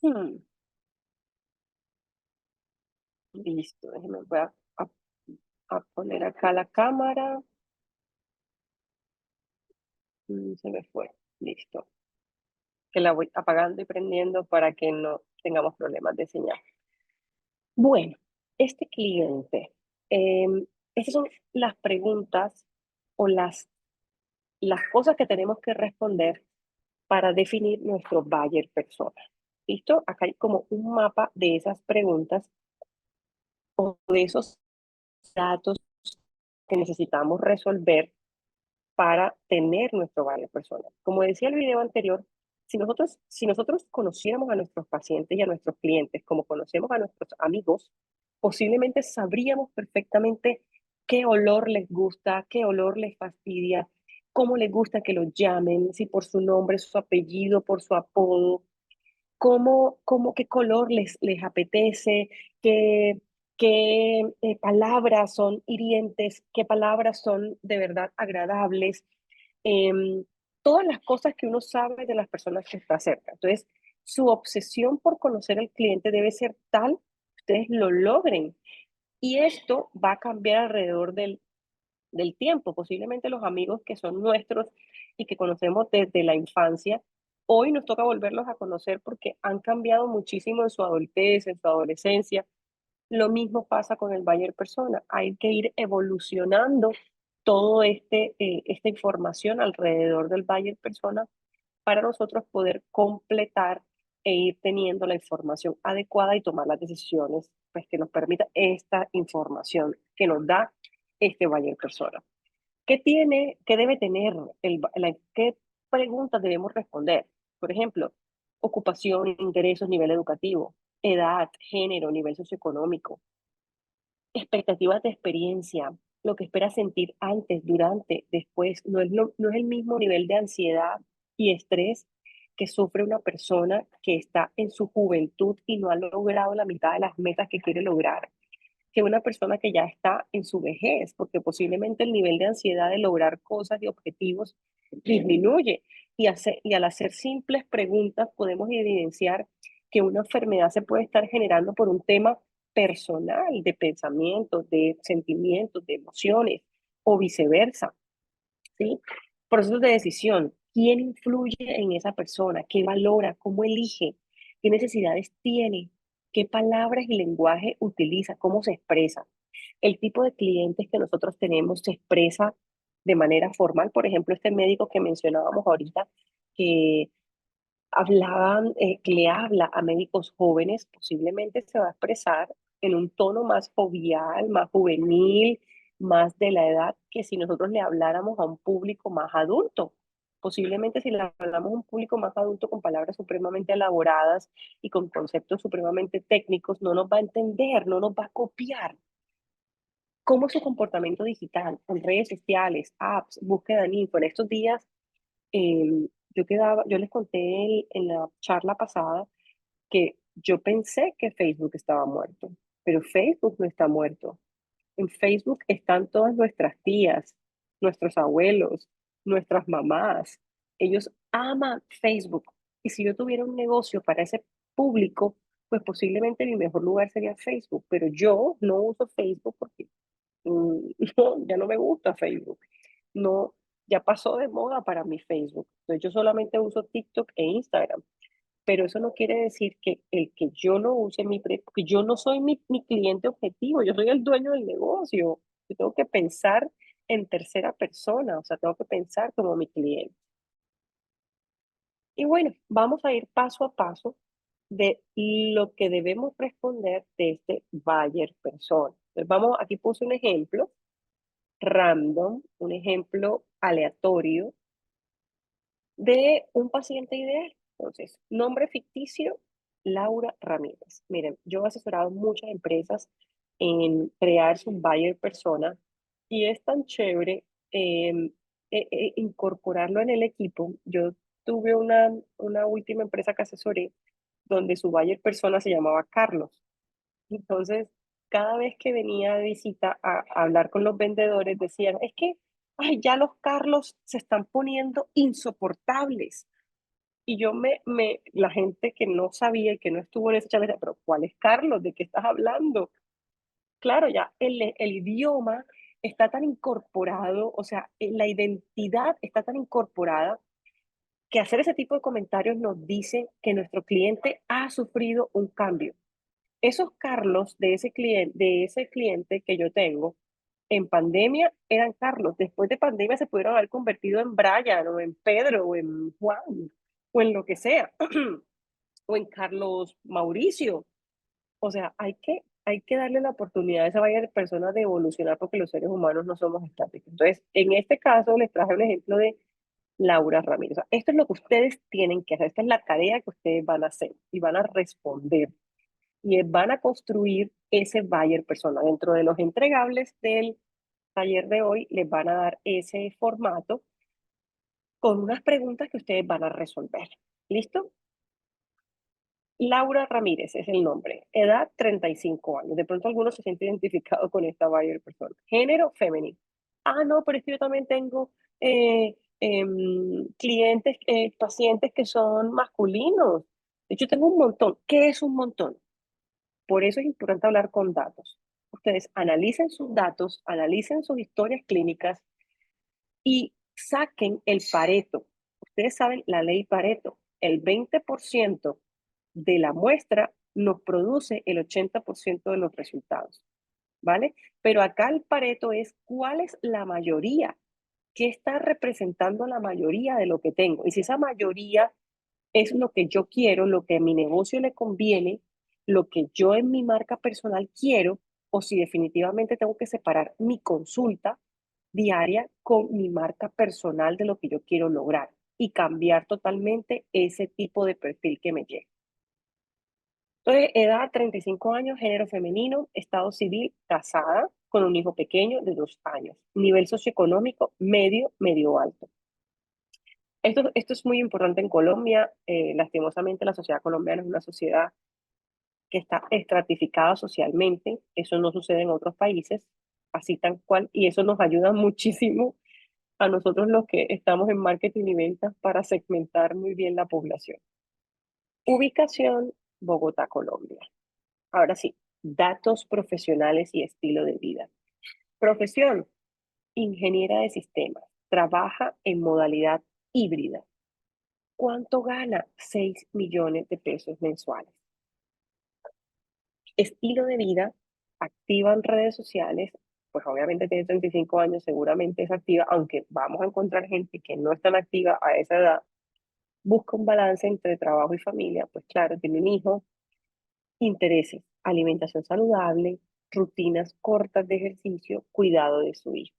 S2: Hmm, Listo, déjeme, voy a poner acá la cámara. Se me fue. Listo. Que la voy apagando y prendiendo para que no tengamos problemas de señal. Bueno, este cliente, estas son las preguntas o las cosas que tenemos que responder para definir nuestro buyer persona. ¿Listo? Acá hay como un mapa de esas preguntas o de esos datos que necesitamos resolver para tener nuestro buyer persona. Como decía el video anterior, si nosotros conociéramos a nuestros pacientes y a nuestros clientes como conocemos a nuestros amigos, posiblemente sabríamos perfectamente qué olor les gusta, qué olor les fastidia, cómo les gusta que los llamen, si por su nombre, su apellido, por su apodo, qué color les apetece, qué palabras son hirientes, qué palabras son de verdad agradables, em, todas las cosas que uno sabe de las personas que está cerca. Entonces, su obsesión por conocer al cliente debe ser tal que ustedes lo logren. Y esto va a cambiar alrededor del tiempo. Posiblemente los amigos que son nuestros y que conocemos desde la infancia, hoy nos toca volverlos a conocer porque han cambiado muchísimo en su adultez, en su adolescencia. Lo mismo pasa con el buyer persona. Hay que ir evolucionando todo esta información alrededor del buyer persona para nosotros poder completar e ir teniendo la información adecuada y tomar las decisiones pues, que nos permita esta información que nos da este buyer persona. ¿Qué debe tener qué preguntas debemos responder? Por ejemplo, ocupación, ingresos, nivel educativo, edad, género, nivel socioeconómico, expectativas de experiencia, lo que espera sentir antes, durante, después. No es el mismo nivel de ansiedad y estrés que sufre una persona que está en su juventud y no ha logrado la mitad de las metas que quiere lograr, que una persona que ya está en su vejez, porque posiblemente el nivel de ansiedad de lograr cosas y objetivos disminuye. Y al hacer simples preguntas podemos evidenciar que una enfermedad se puede estar generando por un tema personal, de pensamientos, de sentimientos, de emociones, o viceversa, ¿sí? Procesos de decisión. ¿Quién influye en esa persona? ¿Qué valora? ¿Cómo elige? ¿Qué necesidades tiene? ¿Qué palabras y lenguaje utiliza? ¿Cómo se expresa? El tipo de clientes que nosotros tenemos se expresa de manera formal. Por ejemplo, este médico que mencionábamos ahorita, que que le habla a médicos jóvenes, posiblemente se va a expresar en un tono más jovial, más juvenil, más de la edad que si nosotros le habláramos a un público más adulto. Posiblemente si le hablamos a un público más adulto con palabras supremamente elaboradas y con conceptos supremamente técnicos, no nos va a entender, no nos va a copiar. ¿Cómo es su comportamiento digital en redes sociales, apps, búsqueda de info? En estos días yo les conté en la charla pasada que yo pensé que Facebook estaba muerto, pero Facebook no está muerto. En Facebook están todas nuestras tías, nuestros abuelos, nuestras mamás. Ellos aman Facebook. Y si yo tuviera un negocio para ese público, pues posiblemente mi mejor lugar sería Facebook. Pero yo no uso Facebook porque no, ya no me gusta Facebook. No, ya pasó de moda para mi Facebook. Entonces yo solamente uso TikTok e Instagram. pero eso no quiere decir que el que yo lo use, porque yo no soy mi cliente objetivo, yo soy el dueño del negocio. Yo tengo que pensar en tercera persona, o sea, tengo que pensar como mi cliente. Y bueno, vamos a ir paso a paso de lo que debemos responder de este buyer persona. Entonces, aquí puse un ejemplo random, un ejemplo aleatorio de un paciente ideal. Entonces, nombre ficticio, Laura Ramírez. Miren, yo he asesorado muchas empresas en crear su buyer persona y es tan chévere incorporarlo en el equipo. Yo tuve una última empresa que asesoré donde su buyer persona se llamaba Carlos. Entonces, cada vez que venía de visita a hablar con los vendedores, decían, es que ay, ya los Carlos se están poniendo insoportables. Y la gente que no sabía y que no estuvo en esa charla, decía, pero ¿cuál es Carlos? ¿De qué estás hablando? Claro, ya el idioma está tan incorporado, o sea, la identidad está tan incorporada que hacer ese tipo de comentarios nos dice que nuestro cliente ha sufrido un cambio. Esos Carlos de ese cliente que yo tengo, en pandemia eran Carlos. Después de pandemia se pudieron haber convertido en Brian o en Pedro o en Juan o en lo que sea. O en Carlos Mauricio. O sea, hay que darle la oportunidad a esa varias personas de evolucionar porque los seres humanos no somos estáticos. Entonces, en este caso les traje un ejemplo de Laura Ramírez. O sea, esto es lo que ustedes tienen que hacer. Esta es la tarea que ustedes van a hacer y van a responder y van a construir ese buyer persona. Dentro de los entregables del taller de hoy, les van a dar ese formato con unas preguntas que ustedes van a resolver. ¿Listo? Laura Ramírez es el nombre. Edad, 35 años. De pronto algunos se sienten identificados con esta buyer persona. Género, femenino. Ah, no, pero es que yo también tengo clientes, pacientes que son masculinos. De hecho, tengo un montón. ¿Qué es un montón? Por eso es importante hablar con datos. Ustedes analicen sus datos, analicen sus historias clínicas y saquen el Pareto. Ustedes saben la ley Pareto. El 20% de la muestra nos produce el 80% de los resultados, ¿vale? Pero acá el Pareto es cuál es la mayoría, qué está representando la mayoría de lo que tengo. Y si esa mayoría es lo que yo quiero, lo que a mi negocio le conviene, lo que yo en mi marca personal quiero, o si definitivamente tengo que separar mi consulta diaria con mi marca personal de lo que yo quiero lograr y cambiar totalmente ese tipo de perfil que me llega. Entonces, edad 35 años, género femenino, estado civil, casada, con un hijo pequeño de 2 años. Nivel socioeconómico, medio, medio alto. Esto es muy importante en Colombia. Lastimosamente, la sociedad colombiana es una sociedad que está estratificada socialmente. Eso no sucede en otros países, así tal cual. Y eso nos ayuda muchísimo a nosotros los que estamos en marketing y ventas para segmentar muy bien la población. Ubicación, Bogotá, Colombia. Ahora sí, datos profesionales y estilo de vida. Profesión, ingeniera de sistemas. Trabaja en modalidad híbrida. ¿Cuánto gana? 6 millones de pesos mensuales. Estilo de vida, activa en redes sociales, pues obviamente tiene 35 años, seguramente es activa, aunque vamos a encontrar gente que no es tan activa a esa edad, busca un balance entre trabajo y familia, pues claro, tiene un hijo, intereses, alimentación saludable, rutinas cortas de ejercicio, cuidado de su hijo.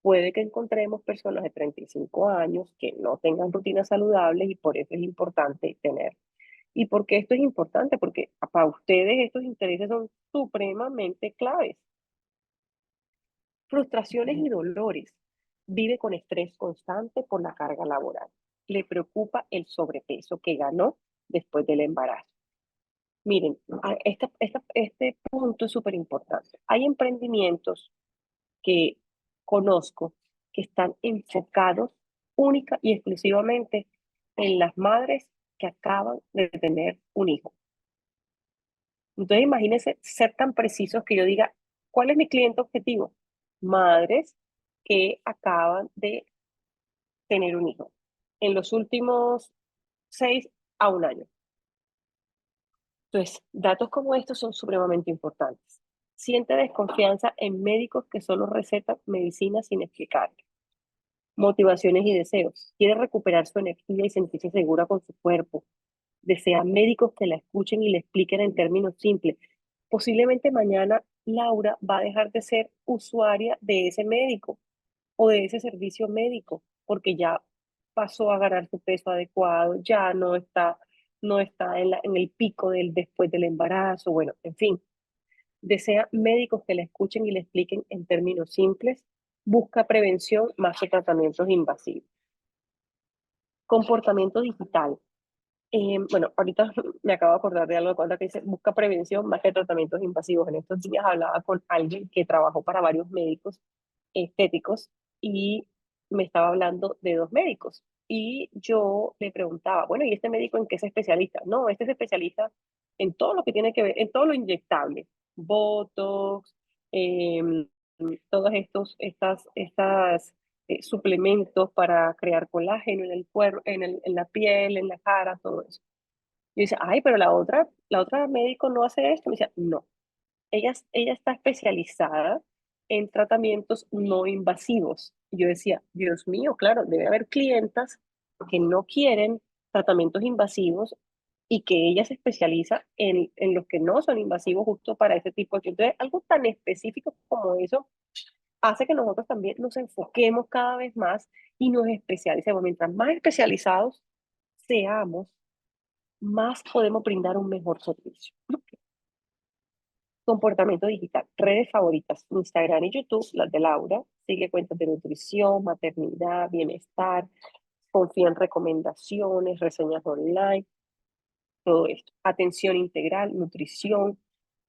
S2: Puede que encontremos personas de 35 años que no tengan rutinas saludables y por eso es importante tener. ¿Y por qué esto es importante? Porque para ustedes estos intereses son supremamente claves. Frustraciones y dolores. Vive con estrés constante por la carga laboral. Le preocupa el sobrepeso que ganó después del embarazo. Miren, este punto es súper importante. Hay emprendimientos que conozco que están enfocados única y exclusivamente en las madres que acaban de tener un hijo. Entonces, imagínense ser tan precisos que yo diga, ¿cuál es mi cliente objetivo? Madres que acaban de tener un hijo en los últimos 6 a 1 año. Entonces, datos como estos son supremamente importantes. Siente desconfianza en médicos que solo recetan medicina sin explicar. Motivaciones y deseos. Quiere recuperar su energía y sentirse segura con su cuerpo. Desea médicos que la escuchen y le expliquen en términos simples. Posiblemente mañana Laura va a dejar de ser usuaria de ese médico o de ese servicio médico porque ya pasó a ganar su peso adecuado, ya no está en el pico del después del embarazo, bueno, en fin. Desea médicos que la escuchen y le expliquen en términos simples. Busca prevención más que tratamientos invasivos. Comportamiento digital. Bueno, ahorita me acabo de acordar de algo de cuando que dice busca prevención más que tratamientos invasivos. En estos días hablaba con alguien que trabajó para varios médicos estéticos y me estaba hablando de dos médicos. Y yo le preguntaba, bueno, ¿y este médico en qué es especialista? No, este es especialista en todo lo que tiene que ver, en todo lo inyectable, Botox, em, todos estas suplementos para crear colágeno en el cuerpo, en la piel, en la cara, todo eso. Yo decía, ay, pero la otra médico no hace esto. Me decía, no, ella está especializada en tratamientos no invasivos. Y yo decía, Dios mío, claro, debe haber clientas que no quieren tratamientos invasivos y que ella se especializa en los que no son invasivos justo para ese tipo de... Entonces, algo tan específico como eso hace que nosotros también nos enfoquemos cada vez más y nos especialicemos. Mientras más especializados seamos, más podemos brindar un mejor servicio. Comportamiento digital, redes favoritas, Instagram y YouTube, las de Laura, sigue cuentas de nutrición, maternidad, bienestar, confía en recomendaciones, reseñas online, todo esto. Atención integral, nutrición,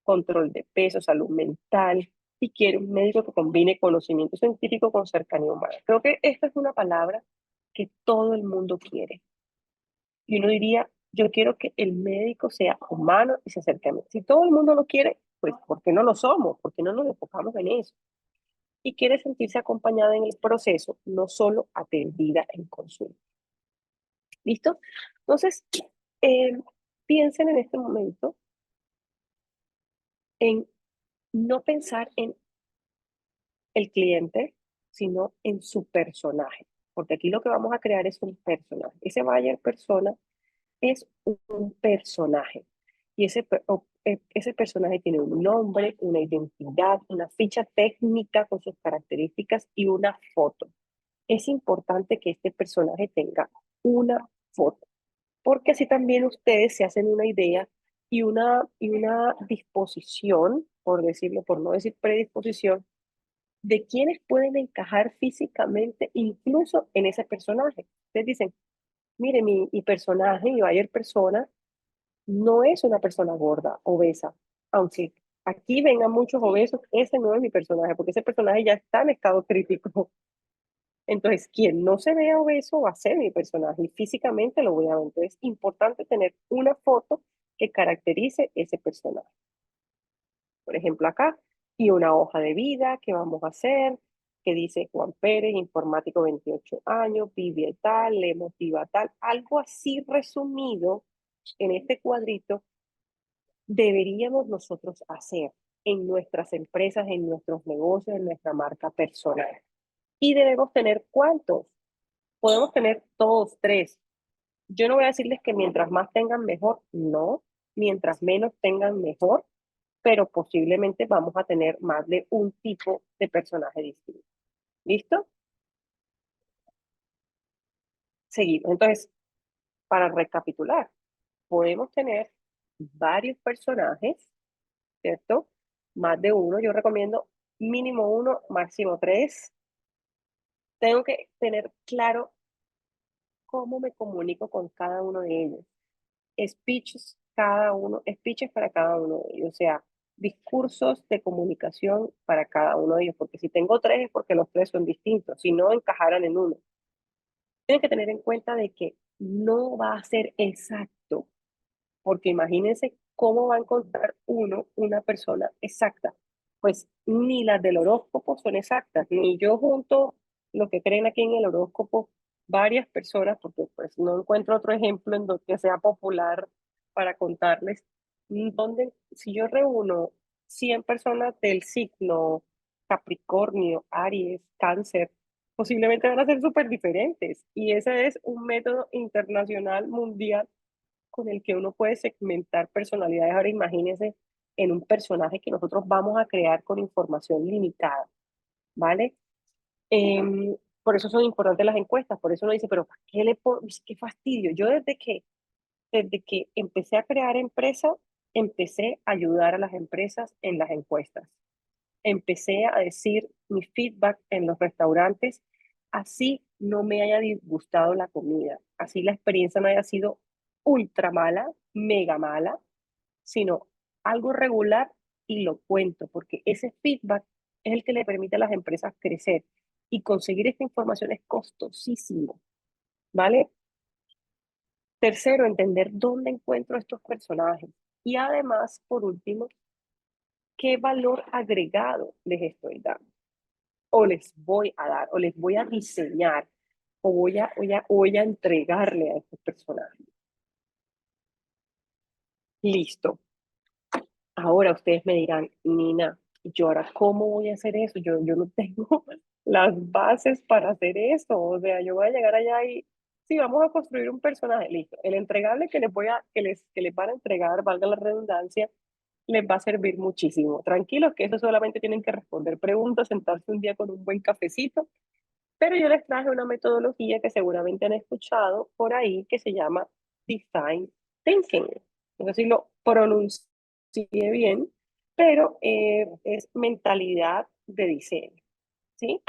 S2: control de peso, salud mental, y quiere un médico que combine conocimiento científico con cercanía humana. Creo que esta es una palabra que todo el mundo quiere. Y uno diría, yo quiero que el médico sea humano y se acerque a mí. Si todo el mundo lo quiere, pues ¿por qué no lo somos? ¿Por qué no nos enfocamos en eso? Y quiere sentirse acompañada en el proceso, no solo atendida en consulta. ¿Listo? Entonces, eh, piensen en este momento en no pensar en el cliente, sino en su personaje. Porque aquí lo que vamos a crear es un personaje. Ese buyer persona es un personaje. Y ese personaje tiene un nombre, una identidad, una ficha técnica con sus características y una foto. Es importante que este personaje tenga una foto, porque así también ustedes se hacen una idea y una disposición, por decirlo, por no decir predisposición, de quiénes pueden encajar físicamente incluso en ese personaje. Ustedes dicen, mire, mi personaje, mi buyer persona, no es una persona gorda, obesa, aunque aquí vengan muchos obesos, ese no es mi personaje, porque ese personaje ya está en estado crítico. Entonces, quien no se vea obeso va a ser mi personaje y físicamente lo voy a ver. Entonces, es importante tener una foto que caracterice ese personaje. Por ejemplo, acá, y una hoja de vida que vamos a hacer, que dice Juan Pérez, informático, 28 años, vive tal, le motiva tal, algo así resumido en este cuadrito deberíamos nosotros hacer en nuestras empresas, en nuestros negocios, en nuestra marca personal. Y debemos tener ¿cuántos? Podemos tener todos tres. Yo no voy a decirles que mientras más tengan mejor, no. Mientras menos tengan mejor, pero posiblemente vamos a tener más de un tipo de personaje distinto. ¿Listo? Seguimos. Entonces, para recapitular, podemos tener varios personajes, ¿cierto? Más de uno. Yo recomiendo mínimo uno, máximo tres. Tengo que tener claro cómo me comunico con cada uno de ellos. Speeches para cada uno de ellos, o sea, discursos de comunicación para cada uno de ellos, porque si tengo tres es porque los tres son distintos, si no encajaran en uno. Tienen que tener en cuenta de que no va a ser exacto, porque imagínense cómo va a encontrar uno una persona exacta. Pues ni las del horóscopo son exactas, ni yo junto lo que creen aquí en el horóscopo, varias personas, porque pues no encuentro otro ejemplo en donde sea popular para contarles. donde si yo reúno 100 personas del signo Capricornio, Aries, Cáncer, posiblemente van a ser súper diferentes. Y ese es un método internacional, mundial, con el que uno puede segmentar personalidades. Ahora imagínense en un personaje que nosotros vamos a crear con información limitada, ¿vale? Por eso son importantes las encuestas, por eso uno dice, pero ¿qué le qué fastidio? Yo desde que empecé a crear empresas, empecé a ayudar a las empresas en las encuestas. Empecé a decir mi feedback en los restaurantes, así no me haya disgustado la comida, así la experiencia no haya sido ultra mala, mega mala, sino algo regular y lo cuento, porque ese feedback es el que le permite a las empresas crecer y conseguir esta información es costosísimo, ¿vale? Tercero, entender dónde encuentro estos personajes. Y además, por último, qué valor agregado les estoy dando, o les voy a dar, o les voy a diseñar, o voy a entregarle a estos personajes. Listo. Ahora ustedes me dirán, Nina, ¿yo ahora cómo voy a hacer eso? Yo no tengo las bases para hacer eso. O sea, yo voy a llegar allá y sí, vamos a construir un personaje, listo. El entregable que les van a entregar, valga la redundancia, les va a servir muchísimo. Tranquilos, que eso solamente tienen que responder preguntas, sentarse un día con un buen cafecito. Pero yo les traje una metodología que seguramente han escuchado por ahí que se llama Design Thinking. No sé si lo pronuncié bien, pero es mentalidad de diseño, ¿sí?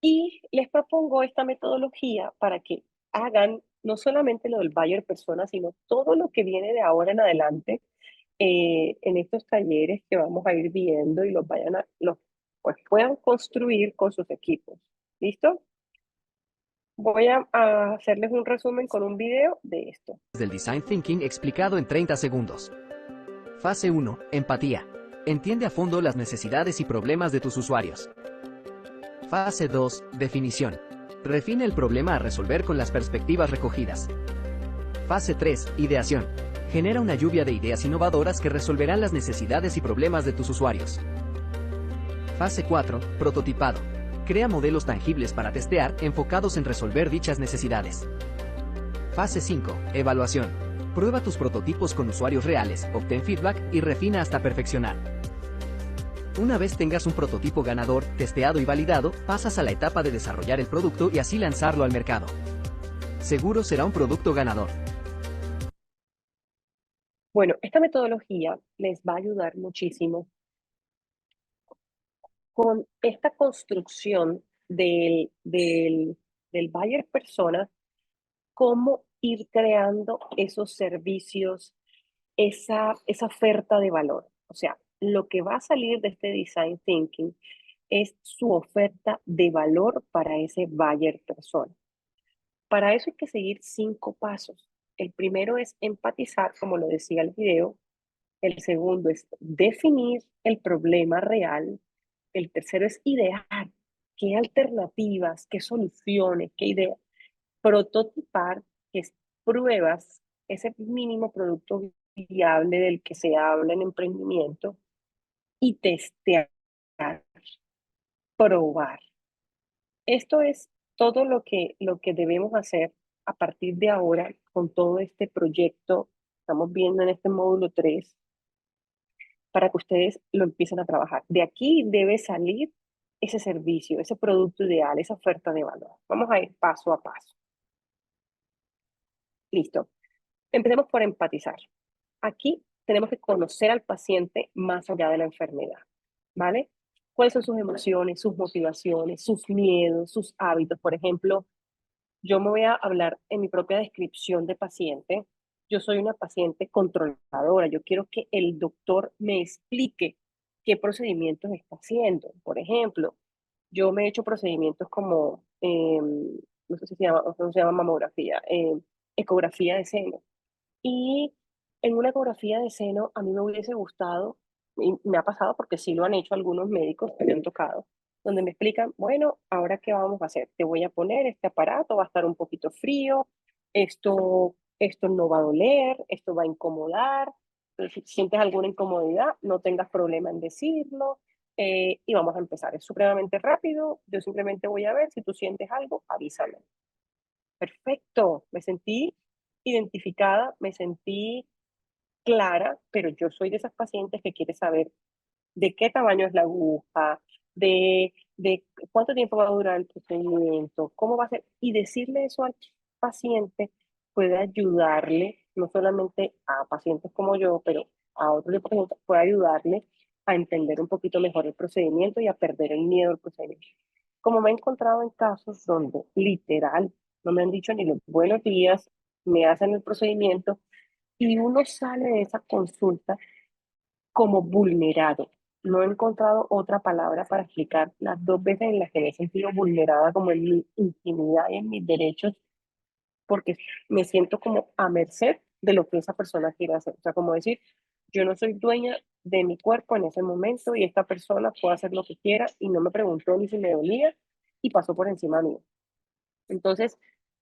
S2: Y les propongo esta metodología para que hagan no solamente lo del buyer persona, sino todo lo que viene de ahora en adelante en estos talleres que vamos a ir viendo y pues puedan construir con sus equipos. ¿Listo? Voy a hacerles un resumen con un video de esto.
S5: Del Design Thinking explicado en 30 segundos. Fase 1. Empatía. Entiende a fondo las necesidades y problemas de tus usuarios. Fase 2. Definición. Refine el problema a resolver con las perspectivas recogidas. Fase 3. Ideación. Genera una lluvia de ideas innovadoras que resolverán las necesidades y problemas de tus usuarios. Fase 4. Prototipado. Crea modelos tangibles para testear, enfocados en resolver dichas necesidades. Fase 5. Evaluación. Prueba tus prototipos con usuarios reales, obtén feedback y refina hasta perfeccionar. Una vez tengas un prototipo ganador, testeado y validado, pasas a la etapa de desarrollar el producto y así lanzarlo al mercado. Seguro será un producto ganador.
S2: Bueno, esta metodología les va a ayudar muchísimo con esta construcción del buyer persona, cómo ir creando esos servicios, esa oferta de valor. O sea, lo que va a salir de este design thinking es su oferta de valor para ese buyer persona. Para eso hay que seguir 5 pasos. El primero es empatizar, como lo decía el video. El segundo es definir el problema real. El tercero es idear qué alternativas, qué soluciones, qué ideas. Prototipar, que es pruebas, ese mínimo producto viable del que se habla en emprendimiento. Y testear, probar. Esto es todo lo que debemos hacer a partir de ahora con todo este proyecto. Estamos viendo en este módulo 3 para que ustedes lo empiecen a trabajar. De aquí debe salir ese servicio, ese producto ideal, esa oferta de valor. Vamos a ir paso a paso. Listo. Empecemos por empatizar. Aquí tenemos que conocer al paciente más allá de la enfermedad, ¿vale? ¿Cuáles son sus emociones, sus motivaciones, sus miedos, sus hábitos? Por ejemplo, yo me voy a hablar en mi propia descripción de paciente. Yo soy una paciente controladora. Yo quiero que el doctor me explique qué procedimientos está haciendo. Por ejemplo, yo me he hecho procedimientos como, no sé si se llama mamografía, ecografía de seno. Y en una ecografía de seno a mí me hubiese gustado, y me ha pasado porque sí lo han hecho algunos médicos que me han tocado, donde me explican, bueno, ahora qué vamos a hacer, te voy a poner este aparato, va a estar un poquito frío, esto no va a doler, esto va a incomodar, Entonces, si sientes alguna incomodidad, no tengas problema en decirlo. Y vamos a empezar. Es supremamente rápido. Yo simplemente voy a ver. Si tú sientes algo, avísame. Perfecto. Me sentí identificada, me sentí clara, pero yo soy de esas pacientes que quiere saber de qué tamaño es la aguja, de cuánto tiempo va a durar el procedimiento, cómo va a ser. Y decirle eso al paciente puede ayudarle, no solamente a pacientes como yo, pero a otros tipos de pacientes, puede ayudarle a entender un poquito mejor el procedimiento y a perder el miedo al procedimiento. Como me he encontrado en casos donde literal no me han dicho ni los buenos días, me hacen el procedimiento y uno sale de esa consulta como vulnerado. No he encontrado otra palabra para explicar las dos veces en las que me he sentido vulnerada como en mi intimidad y en mis derechos, porque me siento como a merced de lo que esa persona quiere hacer. O sea, como decir, yo no soy dueña de mi cuerpo en ese momento y esta persona puede hacer lo que quiera y no me preguntó ni si me dolía y pasó por encima mío. Entonces,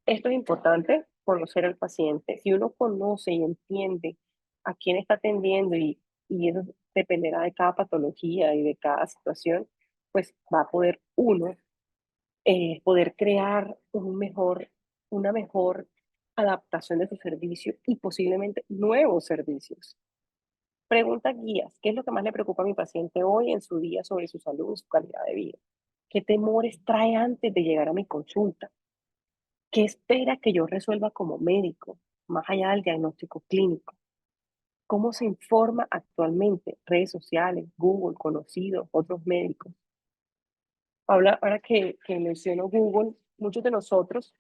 S2: esto es importante, conocer al paciente. Si uno conoce y entiende a quién está atendiendo y eso dependerá de cada patología y de cada situación, pues va a poder uno poder crear una mejor adaptación de su servicio y posiblemente nuevos servicios. Pregunta guías, ¿qué es lo que más le preocupa a mi paciente hoy en su día sobre su salud y su calidad de vida? ¿Qué temores trae antes de llegar a mi consulta? ¿Qué espera que yo resuelva como médico, más allá del diagnóstico clínico? ¿Cómo se informa actualmente? Redes sociales, Google, conocidos, otros médicos. Ahora que menciono Google, muchos de nosotros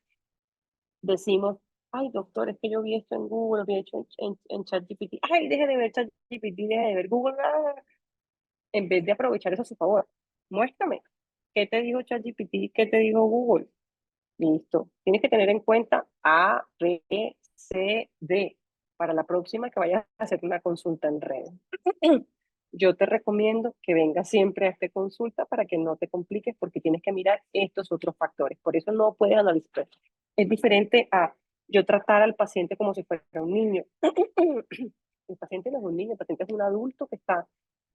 S2: decimos, ay doctor, es que yo vi esto en Google, lo vi hecho en ChatGPT. Ay, deje de ver ChatGPT, deje de ver Google. En vez de aprovechar eso a su favor. Muéstrame. ¿Qué te dijo ChatGPT? ¿Qué te dijo Google? Listo. Tienes que tener en cuenta A, B, C, D para la próxima que vayas a hacer una consulta en red. Yo te recomiendo que vengas siempre a esta consulta para que no te compliques porque tienes que mirar estos otros factores. Por eso no puedes analizar. Es diferente a yo tratar al paciente como si fuera un niño. El paciente no es un niño, el paciente es un adulto que está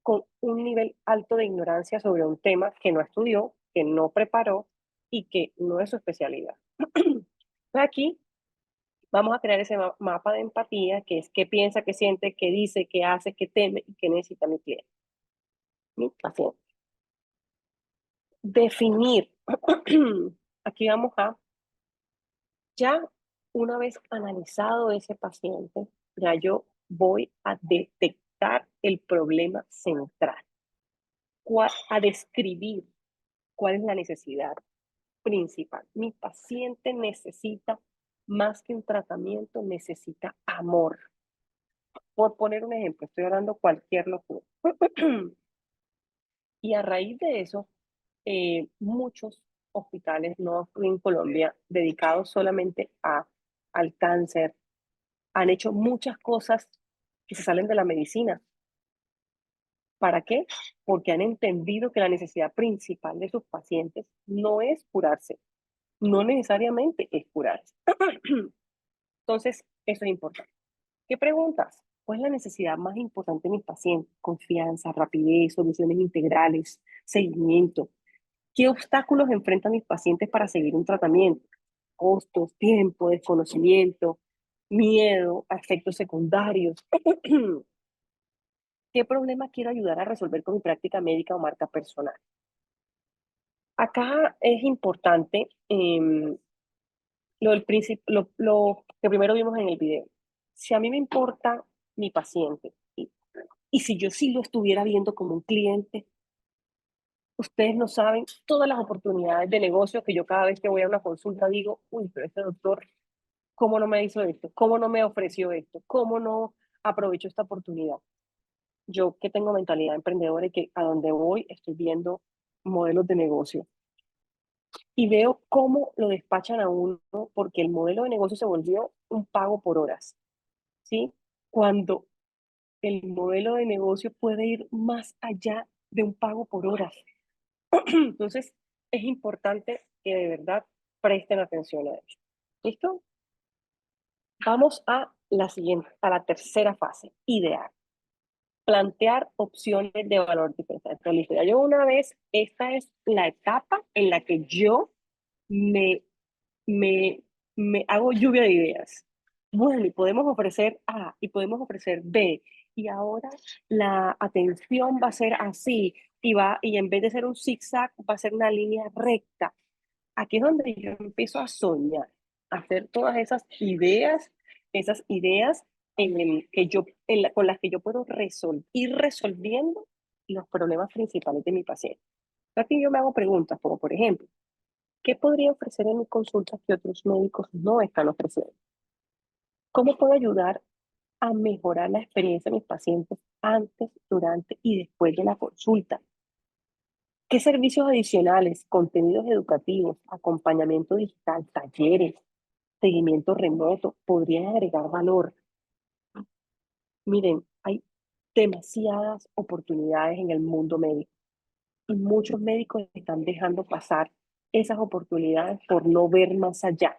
S2: con un nivel alto de ignorancia sobre un tema que no estudió, que no preparó y que no es su especialidad. Aquí vamos a crear ese mapa de empatía, que es qué piensa, qué siente, qué dice, qué hace, qué teme y qué necesita mi cliente, mi paciente. Definir. Aquí vamos a, ya una vez analizado ese paciente, ya yo voy a detectar el problema central, a describir cuál es la necesidad principal. Mi paciente necesita más que un tratamiento, necesita amor. Por poner un ejemplo, estoy hablando cualquier locura. Y a raíz de eso, muchos hospitales, no en Colombia, dedicados solamente al cáncer, han hecho muchas cosas que se salen de la medicina. ¿Para qué? Porque han entendido que la necesidad principal de sus pacientes no es curarse, no necesariamente es curarse. Entonces, eso es importante. ¿Qué preguntas? ¿Cuál es la necesidad más importante de mis pacientes? Confianza, rapidez, soluciones integrales, seguimiento. ¿Qué obstáculos enfrentan mis pacientes para seguir un tratamiento? Costos, tiempo, desconocimiento, miedo, efectos secundarios. ¿Qué problema quiero ayudar a resolver con mi práctica médica o marca personal? Acá es importante lo que primero vimos en el video. Si a mí me importa mi paciente y si yo sí lo estuviera viendo como un cliente, ustedes no saben todas las oportunidades de negocio que yo cada vez que voy a una consulta digo, uy, pero este doctor, ¿cómo no me hizo esto? ¿Cómo no me ofreció esto? ¿Cómo no aprovecho esta oportunidad? Yo que tengo mentalidad emprendedora y que a donde voy estoy viendo modelos de negocio y veo cómo lo despachan a uno porque el modelo de negocio se volvió un pago por horas, ¿sí? Cuando el modelo de negocio puede ir más allá de un pago por horas. Entonces, es importante que de verdad presten atención a eso. ¿Listo? Vamos a la siguiente, a la tercera fase, idear. plantear opciones de valor diferencial. Entonces, listo, ya yo una vez, esta es la etapa en la que yo me, me, me hago lluvia de ideas. Bueno, y podemos ofrecer A, y podemos ofrecer B, y ahora la atención va a ser así, y en vez de ser un zigzag, va a ser una línea recta. Aquí es donde yo empiezo a soñar, a hacer todas esas ideas con las que yo puedo ir resolviendo los problemas principales de mi paciente. Aquí yo me hago preguntas como, por ejemplo, ¿qué podría ofrecer en mi consulta que otros médicos no están ofreciendo? ¿Cómo puedo ayudar a mejorar la experiencia de mis pacientes antes, durante y después de la consulta? ¿Qué servicios adicionales, contenidos educativos, acompañamiento digital, talleres, seguimiento remoto podrían agregar valor? Miren, hay demasiadas oportunidades en el mundo médico y muchos médicos están dejando pasar esas oportunidades por no ver más allá.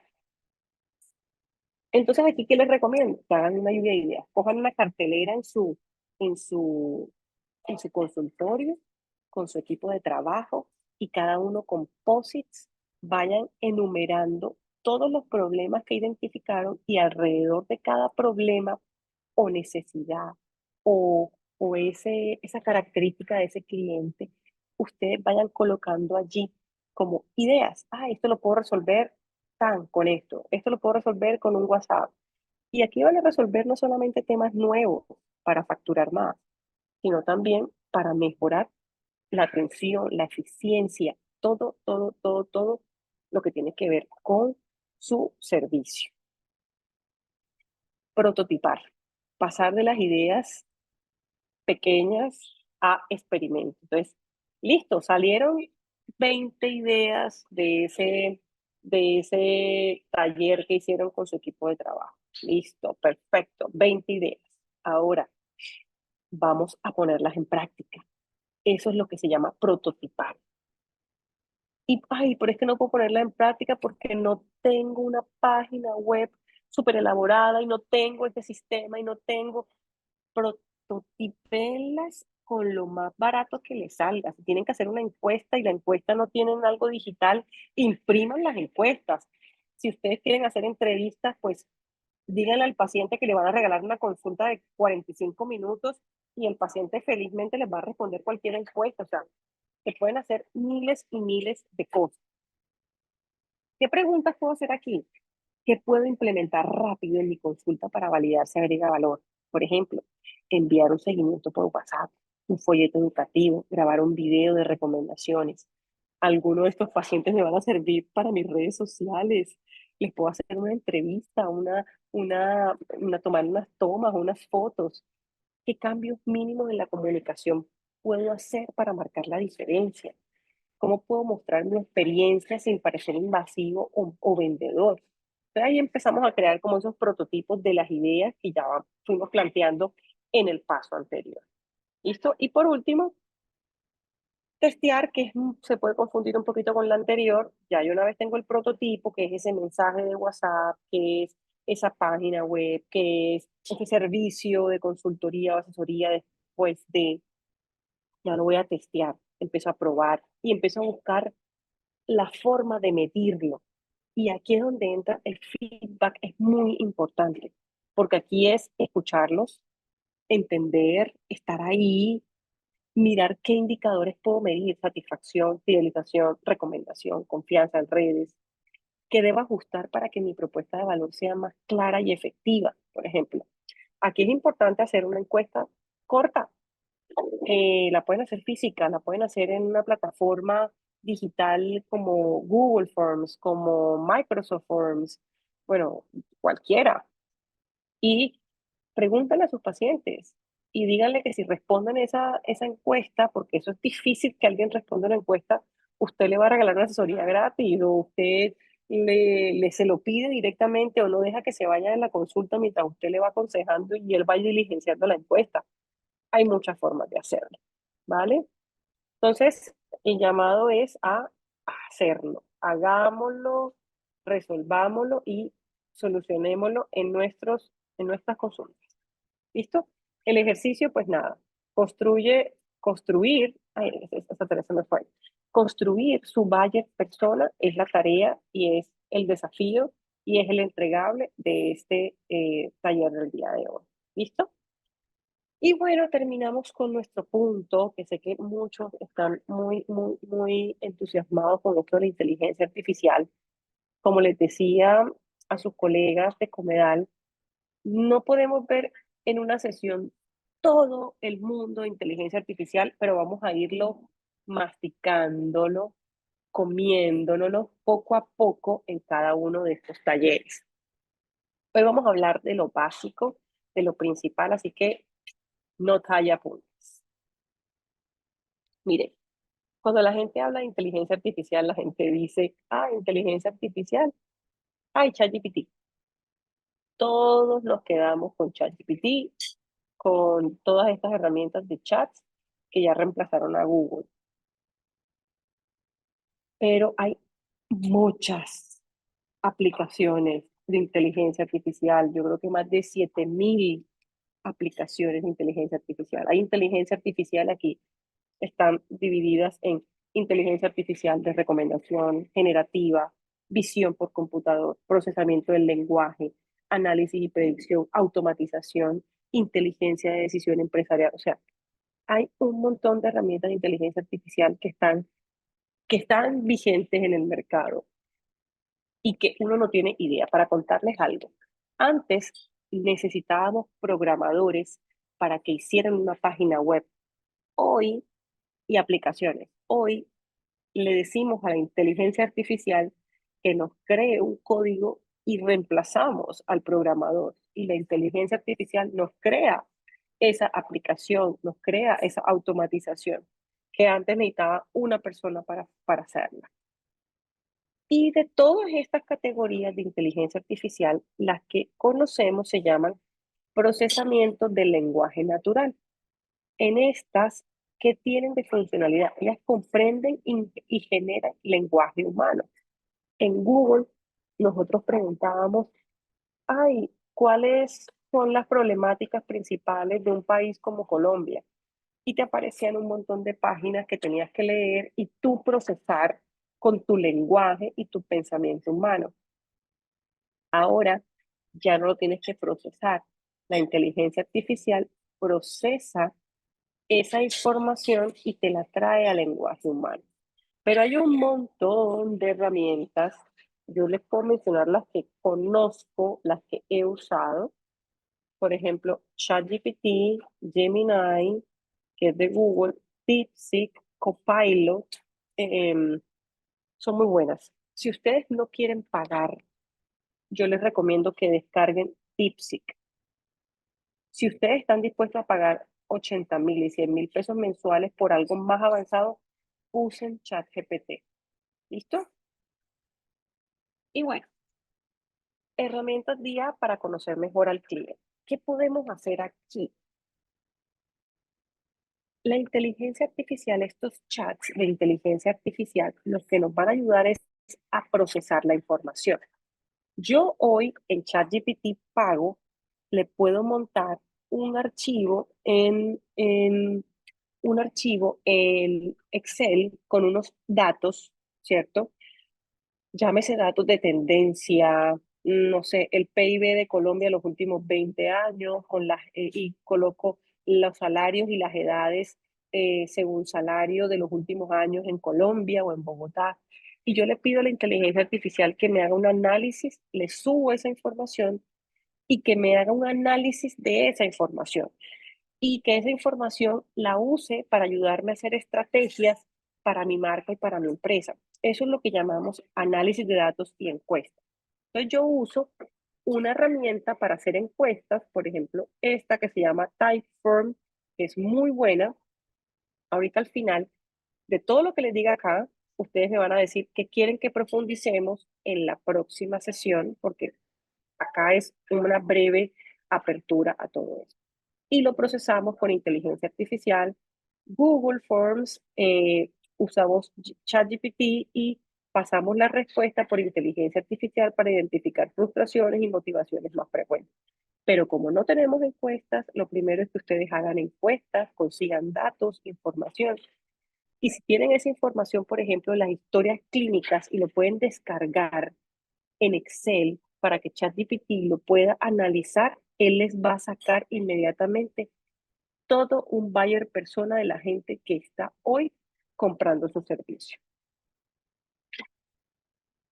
S2: Entonces, aquí, ¿qué les recomiendo? Que hagan una lluvia de ideas. Cojan una cartelera en su, en su consultorio, con su equipo de trabajo, y cada uno con post-its vayan enumerando todos los problemas que identificaron, y alrededor de cada problema o necesidad esa característica de ese cliente, ustedes vayan colocando allí como ideas. Ah, esto lo puedo resolver con esto lo puedo resolver con un WhatsApp. Y aquí van a resolver no solamente temas nuevos para facturar más, sino también para mejorar la atención, la eficiencia, todo lo que tiene que ver con su servicio. Prototipar, pasar de las ideas pequeñas a experimentos. Entonces, listo, salieron 20 ideas de ese taller que hicieron con su equipo de trabajo. Listo, perfecto, 20 ideas. Ahora, vamos a ponerlas en práctica. Eso es lo que se llama prototipar. Pero es que no puedo ponerla en práctica porque no tengo una página web súper elaborada y no tengo este sistema y no tengo. Prototipenlas con lo más barato que les salga. Si tienen que hacer una encuesta y la encuesta no tienen algo digital, impriman las encuestas. Si ustedes quieren hacer entrevistas, pues díganle al paciente que le van a regalar una consulta de 45 minutos y el paciente felizmente les va a responder cualquier encuesta. O sea, se pueden hacer miles y miles de cosas. ¿Qué preguntas puedo hacer aquí? ¿Qué puedo implementar rápido en mi consulta para validar si agrega valor? Por ejemplo, enviar un seguimiento por WhatsApp, un folleto educativo, grabar un video de recomendaciones. Algunos de estos pacientes me van a servir para mis redes sociales. Les puedo hacer una entrevista, tomar unas tomas, unas fotos. ¿Qué cambios mínimos en la comunicación puedo hacer para marcar la diferencia? ¿Cómo puedo mostrar mi experiencia sin parecer invasivo o vendedor? Entonces ahí empezamos a crear como esos prototipos de las ideas que ya fuimos planteando en el paso anterior. ¿Listo? Y por último, testear, se puede confundir un poquito con la anterior. Ya yo una vez tengo el prototipo, que es ese mensaje de WhatsApp, que es esa página web, que es ese servicio de consultoría o asesoría después ya lo voy a testear, empiezo a probar y empiezo a buscar la forma de medirlo. Y aquí es donde entra el feedback, es muy importante, porque aquí es escucharlos, entender, estar ahí, mirar qué indicadores puedo medir: satisfacción, fidelización, recomendación, confianza en redes, que debo ajustar para que mi propuesta de valor sea más clara y efectiva. Por ejemplo, aquí es importante hacer una encuesta corta. La pueden hacer física, la pueden hacer en una plataforma digital como Google Forms, como Microsoft Forms, bueno, cualquiera. Y pregúntenle a sus pacientes y díganle que si responden esa encuesta, porque eso es difícil que alguien responda una encuesta, usted le va a regalar una asesoría gratis, o usted se lo pide directamente, o no deja que se vaya en la consulta mientras usted le va aconsejando y él va diligenciando la encuesta. Hay muchas formas de hacerlo, ¿vale? Entonces, el llamado es a hacerlo. Hagámoslo, resolvámoslo y solucionémoslo en nuestras consultas. ¿Listo? El ejercicio, pues nada. Esa tarea se me fue. Construir su buyer persona es la tarea y es el desafío y es el entregable de este taller del día de hoy. ¿Listo? Y bueno, terminamos con nuestro punto, que sé que muchos están muy entusiasmados con esto de la inteligencia artificial. Como les decía a sus colegas de Comedal, no podemos ver en una sesión todo el mundo de inteligencia artificial, pero vamos a irlo masticándolo, comiéndolo poco a poco en cada uno de estos talleres. Hoy vamos a hablar de lo básico, de lo principal, así que no talla apuntes. Mire, cuando la gente habla de inteligencia artificial, la gente dice, inteligencia artificial, ChatGPT. Todos nos quedamos con ChatGPT, con todas estas herramientas de chats que ya reemplazaron a Google. Pero hay muchas aplicaciones de inteligencia artificial. Yo creo que más de 7.000 aplicaciones de inteligencia artificial. Hay inteligencia artificial aquí. Están divididas en inteligencia artificial de recomendación generativa, visión por computador, procesamiento del lenguaje, análisis y predicción, automatización, inteligencia de decisión empresarial. O sea, hay un montón de herramientas de inteligencia artificial que están vigentes en el mercado y que uno no tiene idea. Para contarles algo, antes necesitábamos programadores para que hicieran una página web. Hoy, y aplicaciones. Hoy le decimos a la inteligencia artificial que nos cree un código y reemplazamos al programador. Y la inteligencia artificial nos crea esa aplicación, nos crea esa automatización que antes necesitaba una persona para hacerla. Y de todas estas categorías de inteligencia artificial, las que conocemos se llaman procesamiento del lenguaje natural. En estas, ¿qué tienen de funcionalidad? Ellas comprenden y generan lenguaje humano. En Google, nosotros preguntábamos, ¿cuáles son las problemáticas principales de un país como Colombia? Y te aparecían un montón de páginas que tenías que leer y tú procesar con tu lenguaje y tu pensamiento humano. Ahora ya no lo tienes que procesar. La inteligencia artificial procesa esa información y te la trae al lenguaje humano. Pero hay un montón de herramientas. Yo les puedo mencionar las que conozco, las que he usado. Por ejemplo, ChatGPT, Gemini, que es de Google, DeepSeek, Copilot, son muy buenas. Si ustedes no quieren pagar, yo les recomiendo que descarguen DeepSeek. Si ustedes están dispuestos a pagar 80.000 y 100.000 pesos mensuales por algo más avanzado, usen ChatGPT. ¿Listo? Y bueno, herramientas día para conocer mejor al cliente. ¿Qué podemos hacer aquí? La inteligencia artificial, estos chats de inteligencia artificial, los que nos van a ayudar es a procesar la información. Yo hoy en ChatGPT pago, le puedo montar un archivo en Excel con unos datos, ¿cierto? Llámese datos de tendencia, no sé, el PIB de Colombia en los últimos 20 años, y coloco los salarios y las edades según salario de los últimos años en Colombia o en Bogotá. Y yo le pido a la inteligencia artificial que me haga un análisis, le subo esa información y que me haga un análisis de esa información y que esa información la use para ayudarme a hacer estrategias para mi marca y para mi empresa. Eso es lo que llamamos análisis de datos y encuestas. Entonces yo uso una herramienta para hacer encuestas, por ejemplo, esta que se llama Typeform, que es muy buena. Ahorita al final de todo lo que les diga acá, ustedes me van a decir que quieren que profundicemos en la próxima sesión, porque acá es una breve apertura a todo esto y lo procesamos con inteligencia artificial, Google Forms, usamos ChatGPT y pasamos la respuesta por inteligencia artificial para identificar frustraciones y motivaciones más frecuentes. Pero como no tenemos encuestas, lo primero es que ustedes hagan encuestas, consigan datos, información. Y si tienen esa información, por ejemplo, las historias clínicas y lo pueden descargar en Excel para que ChatGPT lo pueda analizar, él les va a sacar inmediatamente todo un buyer persona de la gente que está hoy comprando su servicio.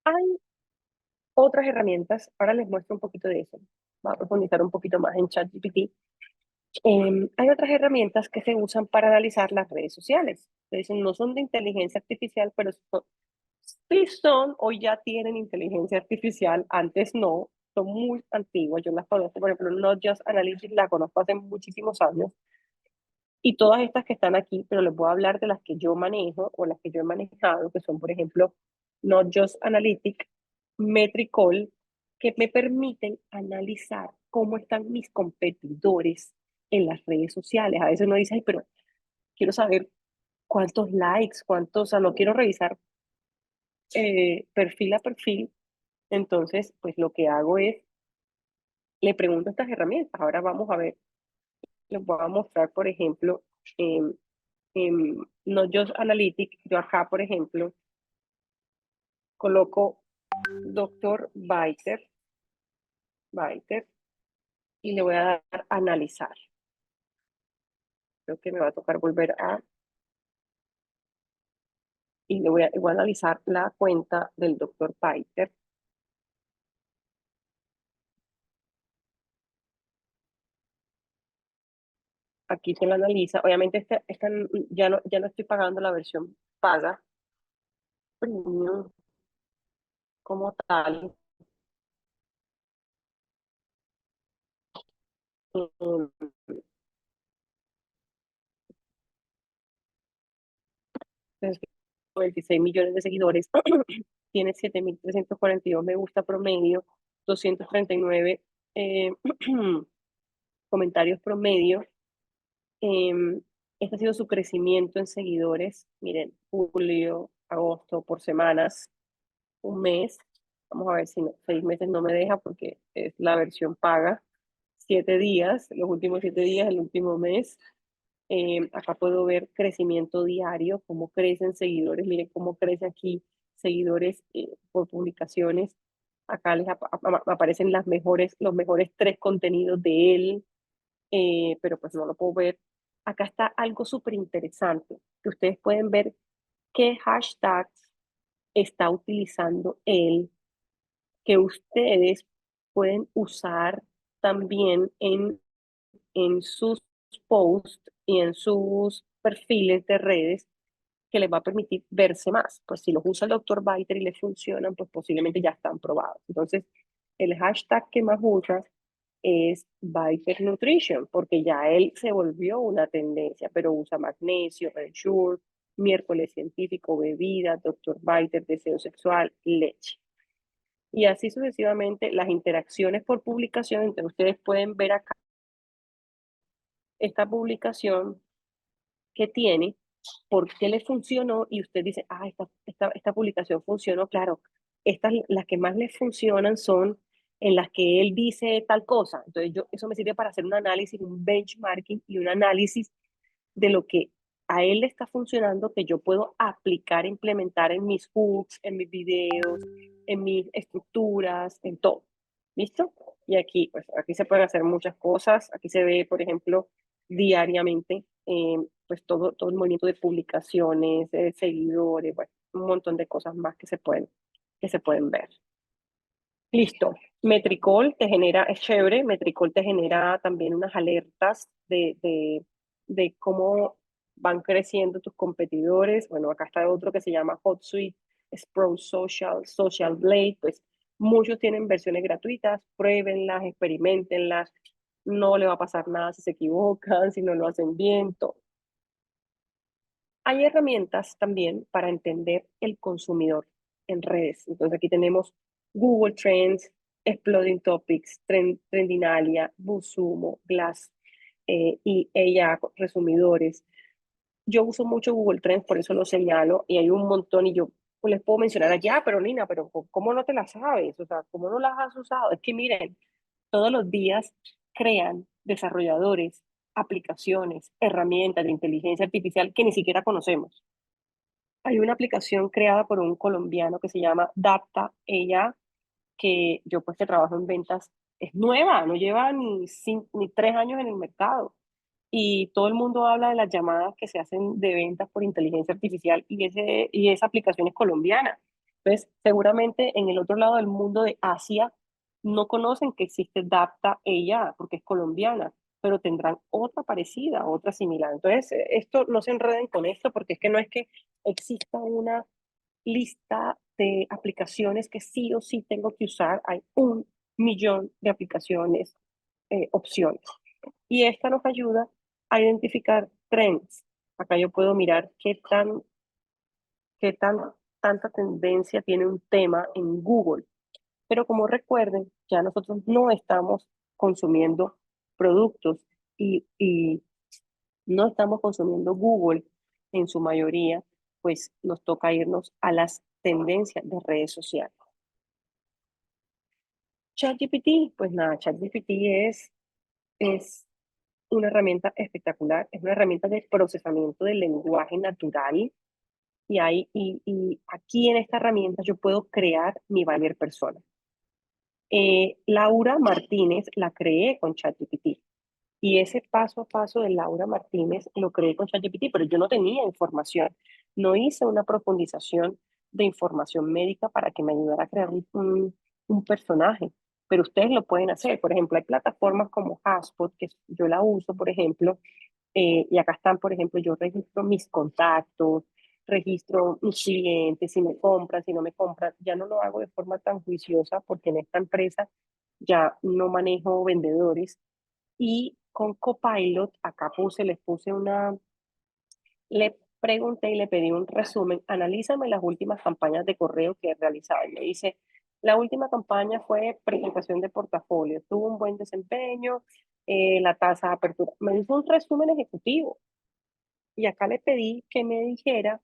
S2: Hay otras herramientas, ahora les muestro un poquito de eso. Voy a profundizar un poquito más en ChatGPT. Hay otras herramientas que se usan para analizar las redes sociales. Entonces, no son de inteligencia artificial, pero sí son o ya tienen inteligencia artificial. Antes no, son muy antiguas. Yo las conozco, por ejemplo, Not Just Analytics la conozco hace muchísimos años. Y todas estas que están aquí, pero les voy a hablar de las que yo manejo o las que yo he manejado, que son, por ejemplo, Not Just Analytics, Metricol, que me permiten analizar cómo están mis competidores en las redes sociales. A veces uno dice, ay, pero quiero saber cuántos likes, cuántos, o sea, no quiero revisar perfil a perfil. Entonces, pues lo que hago es, le pregunto estas herramientas. Ahora vamos a ver, les voy a mostrar, por ejemplo, no Just Analytics, yo acá, por ejemplo, coloco Dr. Biter, y le voy a dar a analizar. Creo que me va a tocar volver a, y le voy a analizar la cuenta del Dr. Biter. Aquí se lo analiza. Obviamente ya no estoy pagando la versión paga, premium como tal. Eh, 26 millones de seguidores, tiene 7.342 me gusta promedio, 239 eh, comentarios promedio. Este ha sido su crecimiento en seguidores. Miren, julio, agosto, por semanas, un mes. Vamos a ver si 6 meses no me deja porque es la versión paga. 7 días, los últimos 7 días, el último mes. Acá puedo ver crecimiento diario, cómo crecen seguidores. Miren cómo crece aquí seguidores por publicaciones. Acá les aparecen los mejores 3 contenidos de él, pero pues no lo puedo ver. Acá está algo súper interesante, que ustedes pueden ver qué hashtags está utilizando él, que ustedes pueden usar también en sus posts y en sus perfiles de redes, que les va a permitir verse más. Pues si los usa el doctor Biter y les funcionan, pues posiblemente ya están probados. Entonces, el hashtag que más usas es Biter Nutrition, porque ya él se volvió una tendencia, pero usa magnesio, Ensure, miércoles científico, bebida, doctor Biter, deseo sexual, leche. Y así sucesivamente las interacciones por publicación. Entonces ustedes pueden ver acá esta publicación que tiene, por qué le funcionó, y usted dice, ah, esta publicación funcionó. Claro, las que más le funcionan son en las que él dice tal cosa. Entonces eso me sirve para hacer un análisis, un benchmarking y un análisis de lo que a él le está funcionando, que yo puedo aplicar, implementar en mis hooks, en mis videos, en mis estructuras, en todo. ¿Listo? Y aquí, pues aquí se pueden hacer muchas cosas. Aquí se ve, por ejemplo, diariamente, pues todo el movimiento de publicaciones, de seguidores, bueno, un montón de cosas más que se pueden ver. Listo. Metricol te genera, es chévere, Metricol te genera también unas alertas de cómo van creciendo tus competidores. Bueno, acá está otro que se llama HotSuite, Sprout Social, Social Blade. Pues muchos tienen versiones gratuitas, pruébenlas, experimentenlas. No le va a pasar nada si se equivocan, si no lo hacen bien, todo. Hay herramientas también para entender el consumidor en redes. Entonces aquí tenemos Google Trends, Exploding Topics, Trendinalia, BuzzSumo, Glass y ella, resumidores. Yo uso mucho Google Trends, por eso lo señalo, y hay un montón, y yo pues, les puedo mencionar allá, pero Nina, pero ¿cómo no te las sabes? O sea, ¿cómo no las has usado? Es que miren, todos los días crean desarrolladores, aplicaciones, herramientas de inteligencia artificial que ni siquiera conocemos. Hay una aplicación creada por un colombiano que se llama Dapta, ella que yo pues que trabajo en ventas, es nueva, no lleva ni 3 años en el mercado. Y todo el mundo habla de las llamadas que se hacen de ventas por inteligencia artificial y esa aplicación es colombiana. Entonces, seguramente en el otro lado del mundo de Asia no conocen que existe Dapta ella porque es colombiana, pero tendrán otra parecida, otra similar. Entonces, esto no se enreden con esto porque es que no es que exista una lista de aplicaciones que sí o sí tengo que usar. Hay 1 millón de aplicaciones, opciones. Y esta nos ayuda a identificar trends. Acá yo puedo mirar qué tanta tendencia tiene un tema en Google. Pero como recuerden, ya nosotros no estamos consumiendo productos y no estamos consumiendo Google en su mayoría, pues nos toca irnos a las tendencias de redes sociales. ChatGPT, pues nada, ChatGPT es una herramienta espectacular, es una herramienta de procesamiento del lenguaje natural y aquí en esta herramienta yo puedo crear mi buyer persona. Laura Martínez la creé con ChatGPT y ese paso a paso de Laura Martínez lo creé con ChatGPT, pero yo no tenía información, no hice una profundización de información médica para que me ayudara a crear un personaje, pero ustedes lo pueden hacer. Por ejemplo, hay plataformas como Haspot, que yo la uso, por ejemplo, y acá están, por ejemplo, yo registro mis contactos, registro mis clientes, si me compran, si no me compran. Ya no lo hago de forma tan juiciosa porque en esta empresa ya no manejo vendedores. Y con Copilot, acá le pregunté y le pedí un resumen. Analízame las últimas campañas de correo que he realizado. Y me dice, la última campaña fue presentación de portafolio, tuvo un buen desempeño, la tasa de apertura. Me hizo un resumen ejecutivo. Y acá le pedí que me dijera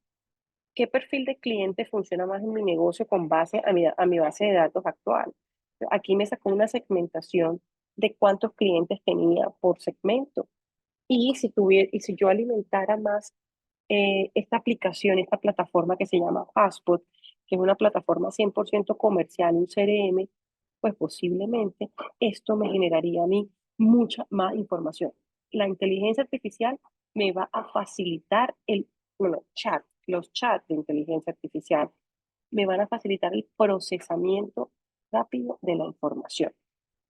S2: qué perfil de cliente funciona más en mi negocio con base a mi base de datos actual. Aquí me sacó una segmentación de cuántos clientes tenía por segmento. Y si yo alimentara más esta aplicación, esta plataforma que se llama Passport, que es una plataforma 100% comercial, un CRM, pues posiblemente esto me generaría a mí mucha más información. La inteligencia artificial me va a facilitar los chats de inteligencia artificial me van a facilitar el procesamiento rápido de la información,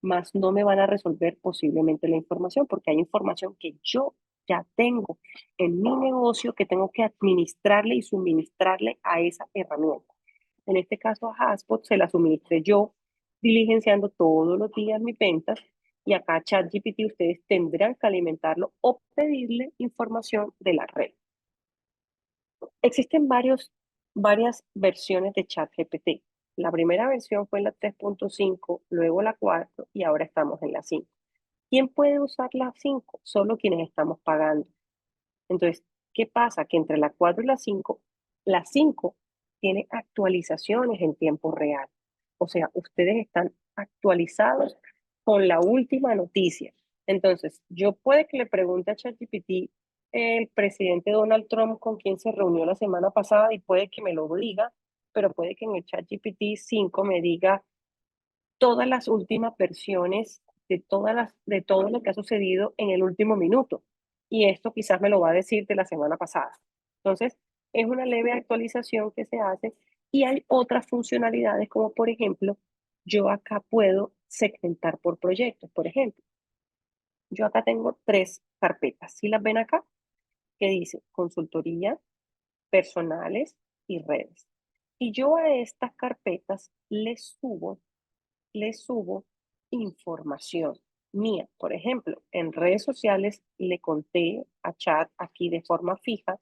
S2: más no me van a resolver posiblemente la información, porque hay información que yo ya tengo en mi negocio que tengo que administrarle y suministrarle a esa herramienta. En este caso, a Haspot se la suministré yo, diligenciando todos los días mis ventas, y acá ChatGPT ustedes tendrán que alimentarlo o pedirle información de la red. Existen varias versiones de ChatGPT. La primera versión fue la 3.5, luego la 4 y ahora estamos en la 5. ¿Quién puede usar la 5? Solo quienes estamos pagando. Entonces, ¿qué pasa? Que entre la 4 y la 5 tiene actualizaciones en tiempo real. O sea, ustedes están actualizados con la última noticia. Entonces, yo puede que le pregunte a ChatGPT el presidente Donald Trump con quien se reunió la semana pasada y puede que me lo diga, pero puede que en el ChatGPT 5 me diga todas las últimas versiones de todo lo que ha sucedido en el último minuto. Y esto quizás me lo va a decir de la semana pasada. Entonces, es una leve actualización que se hace y hay otras funcionalidades como por ejemplo, yo acá puedo segmentar por proyectos. Por ejemplo, yo acá tengo 3 carpetas. ¿Sí las ven acá? Que dice consultoría, personales y redes. Y yo a estas carpetas le subo información mía. Por ejemplo, en redes sociales le conté a Chat aquí de forma fija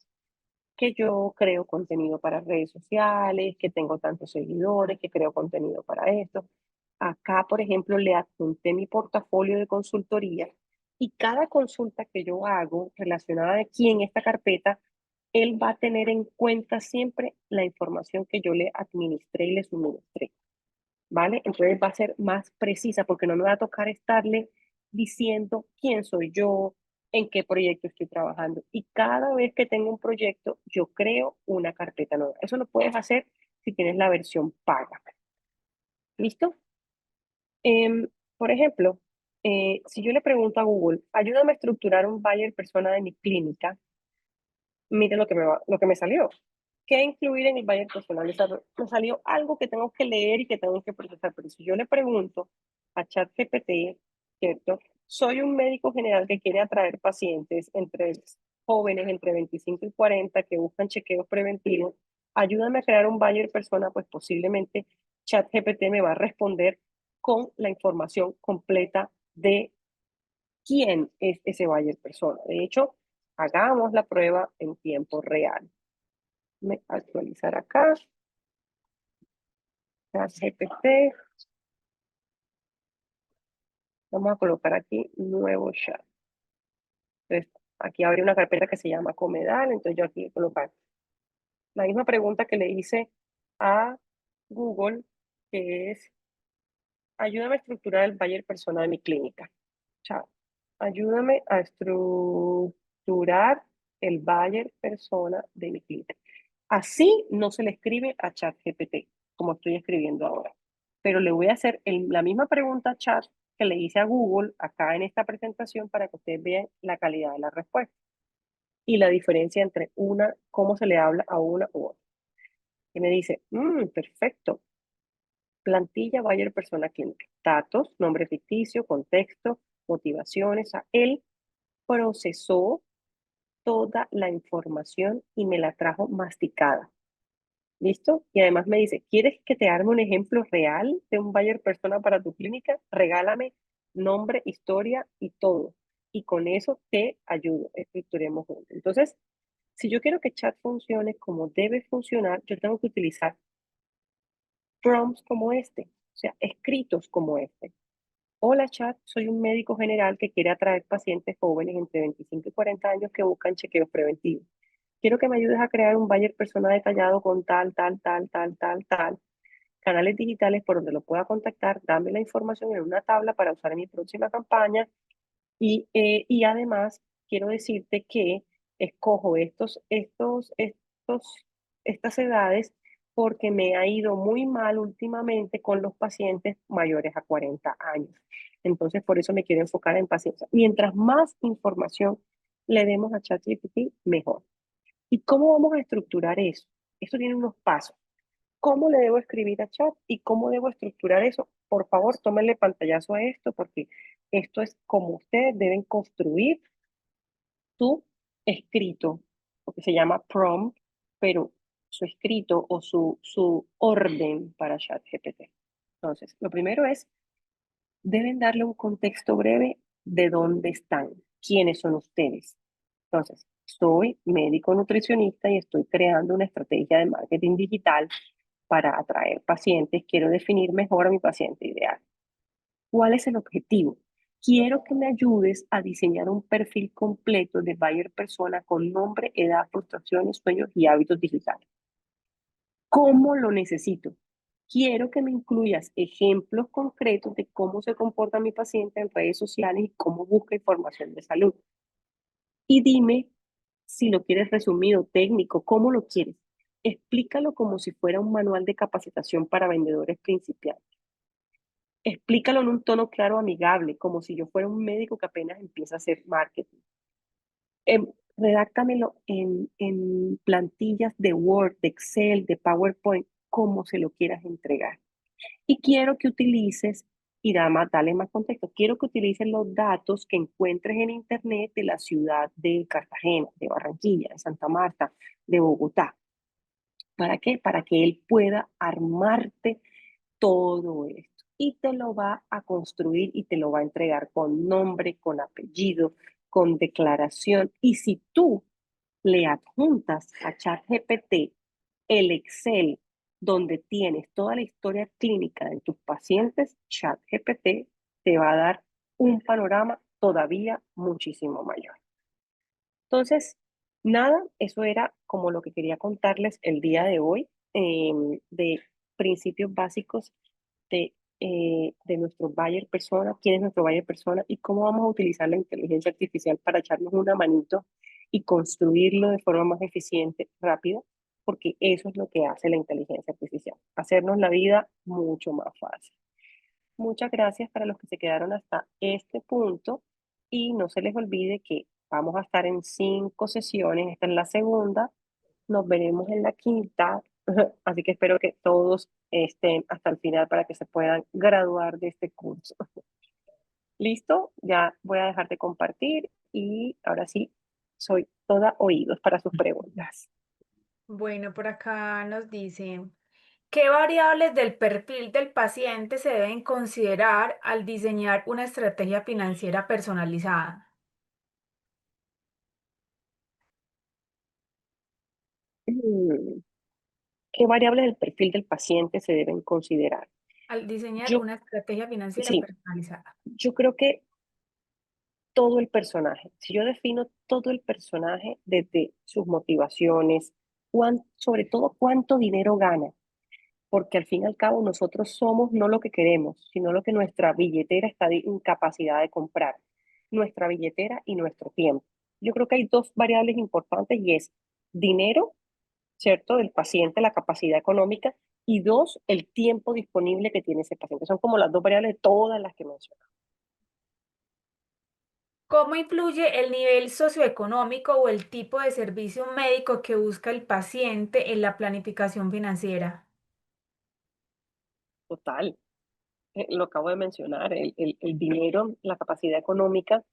S2: que yo creo contenido para redes sociales, que tengo tantos seguidores, que creo contenido para esto. Acá, por ejemplo, le adjunté mi portafolio de consultoría y cada consulta que yo hago relacionada aquí en esta carpeta, él va a tener en cuenta siempre la información que yo le administré y le suministré. ¿Vale? Entonces va a ser más precisa porque no me va a tocar estarle diciendo quién soy yo, en qué proyecto estoy trabajando. Y cada vez que tengo un proyecto, yo creo una carpeta nueva. Eso lo puedes hacer si tienes la versión paga. ¿Listo? Por ejemplo, si yo le pregunto a Google, ayúdame a estructurar un buyer persona de mi clínica, mire lo que me salió. ¿Qué incluir en el buyer persona? Me salió algo que tengo que leer y que tengo que procesar. Pero si yo le pregunto a ChatGPT, ¿cierto? Soy un médico general que quiere atraer pacientes entre jóvenes entre 25 y 40 que buscan chequeos preventivos. Ayúdame a crear un buyer persona, pues posiblemente ChatGPT me va a responder con la información completa de quién es ese buyer persona. De hecho, hagamos la prueba en tiempo real. Me actualizar acá. ChatGPT. Vamos a colocar aquí nuevo chat. Entonces, aquí abre una carpeta que se llama Comedal. Entonces, yo aquí voy a colocar la misma pregunta que le hice a Google, que es, ayúdame a estructurar el buyer persona de mi clínica. Chao. Ayúdame a estructurar el buyer persona de mi clínica. Así no se le escribe a ChatGPT, como estoy escribiendo ahora. Pero le voy a hacer la misma pregunta a Chat que le hice a Google acá en esta presentación para que ustedes vean la calidad de la respuesta y la diferencia entre cómo se le habla a una u otra. Y me dice, perfecto, plantilla Bayer persona clínica, datos, nombre ficticio, contexto, motivaciones. Él procesó toda la información y me la trajo masticada. ¿Listo? Y además me dice, ¿quieres que te arme un ejemplo real de un buyer persona para tu clínica? Regálame nombre, historia y todo. Y con eso te ayudo, estructuremos juntos. Entonces, si yo quiero que chat funcione como debe funcionar, yo tengo que utilizar prompts como este, o sea, escritos como este. Hola chat, soy un médico general que quiere atraer pacientes jóvenes entre 25 y 40 años que buscan chequeos preventivos. Quiero que me ayudes a crear un buyer persona detallado con tal, canales digitales por donde lo pueda contactar, dame la información en una tabla para usar en mi próxima campaña y además quiero decirte que escojo estas edades porque me ha ido muy mal últimamente con los pacientes mayores a 40 años. Entonces, por eso me quiero enfocar en pacientes. Mientras más información le demos a ChatGPT, mejor. ¿Y cómo vamos a estructurar eso? Eso tiene unos pasos. ¿Cómo le debo escribir a chat y cómo debo estructurar eso? Por favor, tómenle pantallazo a esto porque esto es como ustedes deben construir su escrito, porque se llama prompt, pero su escrito o su orden para ChatGPT. Entonces, lo primero es, deben darle un contexto breve de dónde están, quiénes son ustedes. Entonces, soy médico nutricionista y estoy creando una estrategia de marketing digital para atraer pacientes. Quiero definir mejor a mi paciente ideal. ¿Cuál es el objetivo? Quiero que me ayudes a diseñar un perfil completo de buyer persona con nombre, edad, frustraciones, sueños y hábitos digitales. ¿Cómo lo necesito? Quiero que me incluyas ejemplos concretos de cómo se comporta mi paciente en redes sociales y cómo busca información de salud. Y dime si lo quieres resumido, técnico, ¿cómo lo quieres? Explícalo como si fuera un manual de capacitación para vendedores principiantes. Explícalo en un tono claro, amigable, como si yo fuera un médico que apenas empieza a hacer marketing. Redáctamelo en plantillas de Word, de Excel, de PowerPoint, como se lo quieras entregar. Y quiero que utilices, y dale más contexto, quiero que utilices los datos que encuentres en Internet de la ciudad de Cartagena, de Barranquilla, de Santa Marta, de Bogotá. ¿Para qué? Para que él pueda armarte todo esto. Y te lo va a construir y te lo va a entregar con nombre, con apellido, con declaración. Y si tú le adjuntas a ChatGPT el Excel donde tienes toda la historia clínica de tus pacientes, ChatGPT te va a dar un panorama todavía muchísimo mayor. Entonces, nada, eso era como lo que quería contarles el día de hoy, de principios básicos de de nuestro buyer persona, quién es nuestro buyer persona y cómo vamos a utilizar la inteligencia artificial para echarnos una manito y construirlo de forma más eficiente, rápida, porque eso es lo que hace la inteligencia artificial, hacernos la vida mucho más fácil. Muchas gracias para los que se quedaron hasta este punto y no se les olvide que vamos a estar en 5 sesiones, esta es la segunda, nos veremos en la quinta, así que espero que todos estén hasta el final para que se puedan graduar de este curso. ¿Listo? Ya voy a dejar de compartir y ahora sí, soy toda oídos para sus preguntas.
S1: Bueno, por acá nos dicen, ¿qué variables del perfil del paciente se deben considerar al diseñar una estrategia financiera personalizada?
S2: Mm, ¿Qué variables del perfil del paciente se deben considerar?
S1: Al diseñar
S2: Yo,
S1: una estrategia financiera
S2: sí,
S1: personalizada.
S2: yo creo que todo el personaje, si yo defino todo el personaje desde sus motivaciones, sobre todo cuánto dinero gana, porque al fin y al cabo nosotros somos no lo que queremos, sino lo que nuestra billetera está de incapacidad de comprar, nuestra billetera y nuestro tiempo. Yo creo que hay dos variables importantes y es dinero, ¿cierto? Del paciente, la capacidad económica, y dos, el tiempo disponible que tiene ese paciente. Son como las dos variables de todas las que mencioné.
S1: ¿Cómo influye el nivel socioeconómico o el tipo de servicio médico que busca el paciente en la planificación financiera?
S2: Total, lo acabo de mencionar, el dinero, la capacidad económica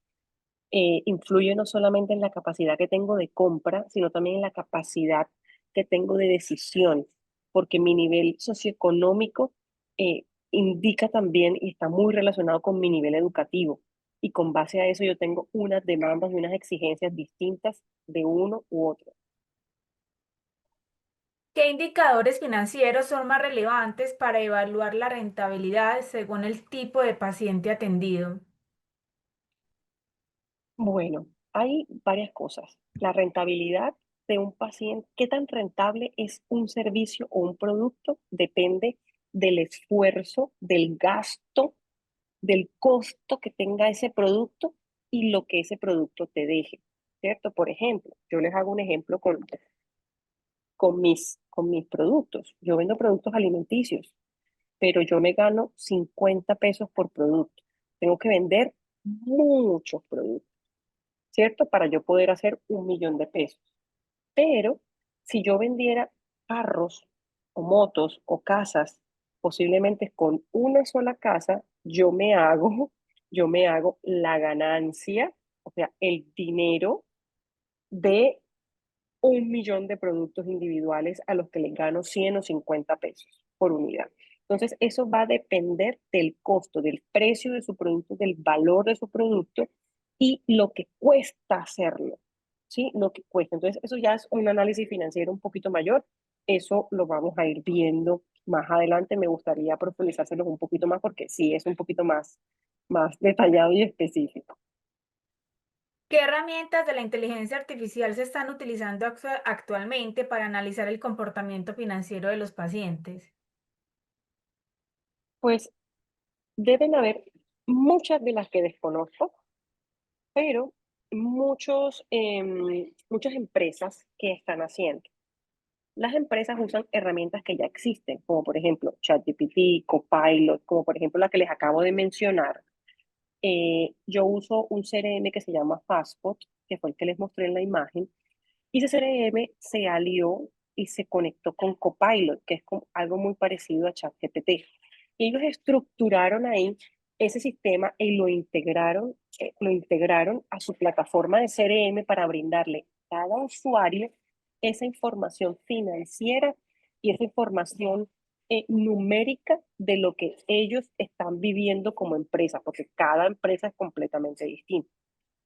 S2: influye no solamente en la capacidad que tengo de compra, sino también en la capacidad que tengo de decisión, porque mi nivel socioeconómico indica también y está muy relacionado con mi nivel educativo. Y con base a eso yo tengo unas demandas y unas exigencias distintas de uno u otro.
S1: ¿Qué indicadores financieros son más relevantes para evaluar la rentabilidad según el tipo de paciente atendido?
S2: Bueno, hay varias cosas. La rentabilidad de un paciente, qué tan rentable es un servicio o un producto, depende del esfuerzo, del gasto, del costo que tenga ese producto y lo que ese producto te deje, ¿cierto? Por ejemplo, yo les hago un ejemplo con mis productos. Yo vendo productos alimenticios, pero yo me gano 50 pesos por producto. Tengo que vender muchos productos, ¿cierto? Para yo poder hacer 1 millón de pesos. Pero si yo vendiera carros o motos o casas, posiblemente con una sola casa, yo me hago la ganancia, o sea, el dinero de 1 millón de productos individuales a los que les gano 100 o 50 pesos por unidad. Entonces, eso va a depender del costo, del precio de su producto, del valor de su producto y lo que cuesta hacerlo, ¿sí? Lo que cuesta. Entonces, eso ya es un análisis financiero un poquito mayor. Eso lo vamos a ir viendo más adelante. Me gustaría profundizárselos un poquito más porque sí es un poquito más detallado y específico.
S1: ¿Qué herramientas de la inteligencia artificial se están utilizando actualmente para analizar el comportamiento financiero de los pacientes?
S2: Pues deben haber muchas de las que desconozco, pero muchas empresas que están haciendo. Las empresas usan herramientas que ya existen, como por ejemplo ChatGPT, Copilot, como por ejemplo la que les acabo de mencionar. Yo uso un CRM que se llama Fastbot, que fue el que les mostré en la imagen, y ese CRM se alió y se conectó con Copilot, que es algo muy parecido a ChatGPT. Y ellos estructuraron ahí ese sistema y lo integraron a su plataforma de CRM para brindarle a cada usuario esa información financiera y esa información numérica de lo que ellos están viviendo como empresa, porque cada empresa es completamente distinta.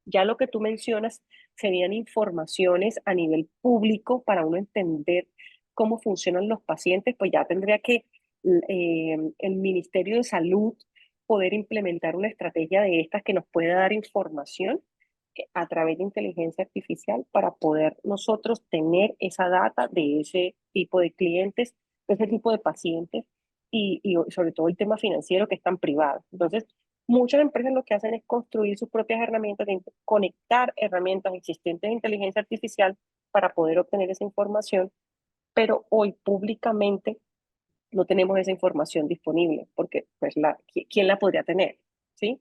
S2: Ya lo que tú mencionas serían informaciones a nivel público para uno entender cómo funcionan los pacientes, pues ya tendría que el Ministerio de Salud poder implementar una estrategia de estas que nos pueda dar información a través de inteligencia artificial para poder nosotros tener esa data de ese tipo de clientes, de ese tipo de pacientes y sobre todo el tema financiero que es tan privado. Entonces, muchas empresas lo que hacen es construir sus propias herramientas, conectar herramientas existentes de inteligencia artificial para poder obtener esa información, pero hoy públicamente no tenemos esa información disponible, porque pues ¿quién la podría tener? ¿Sí?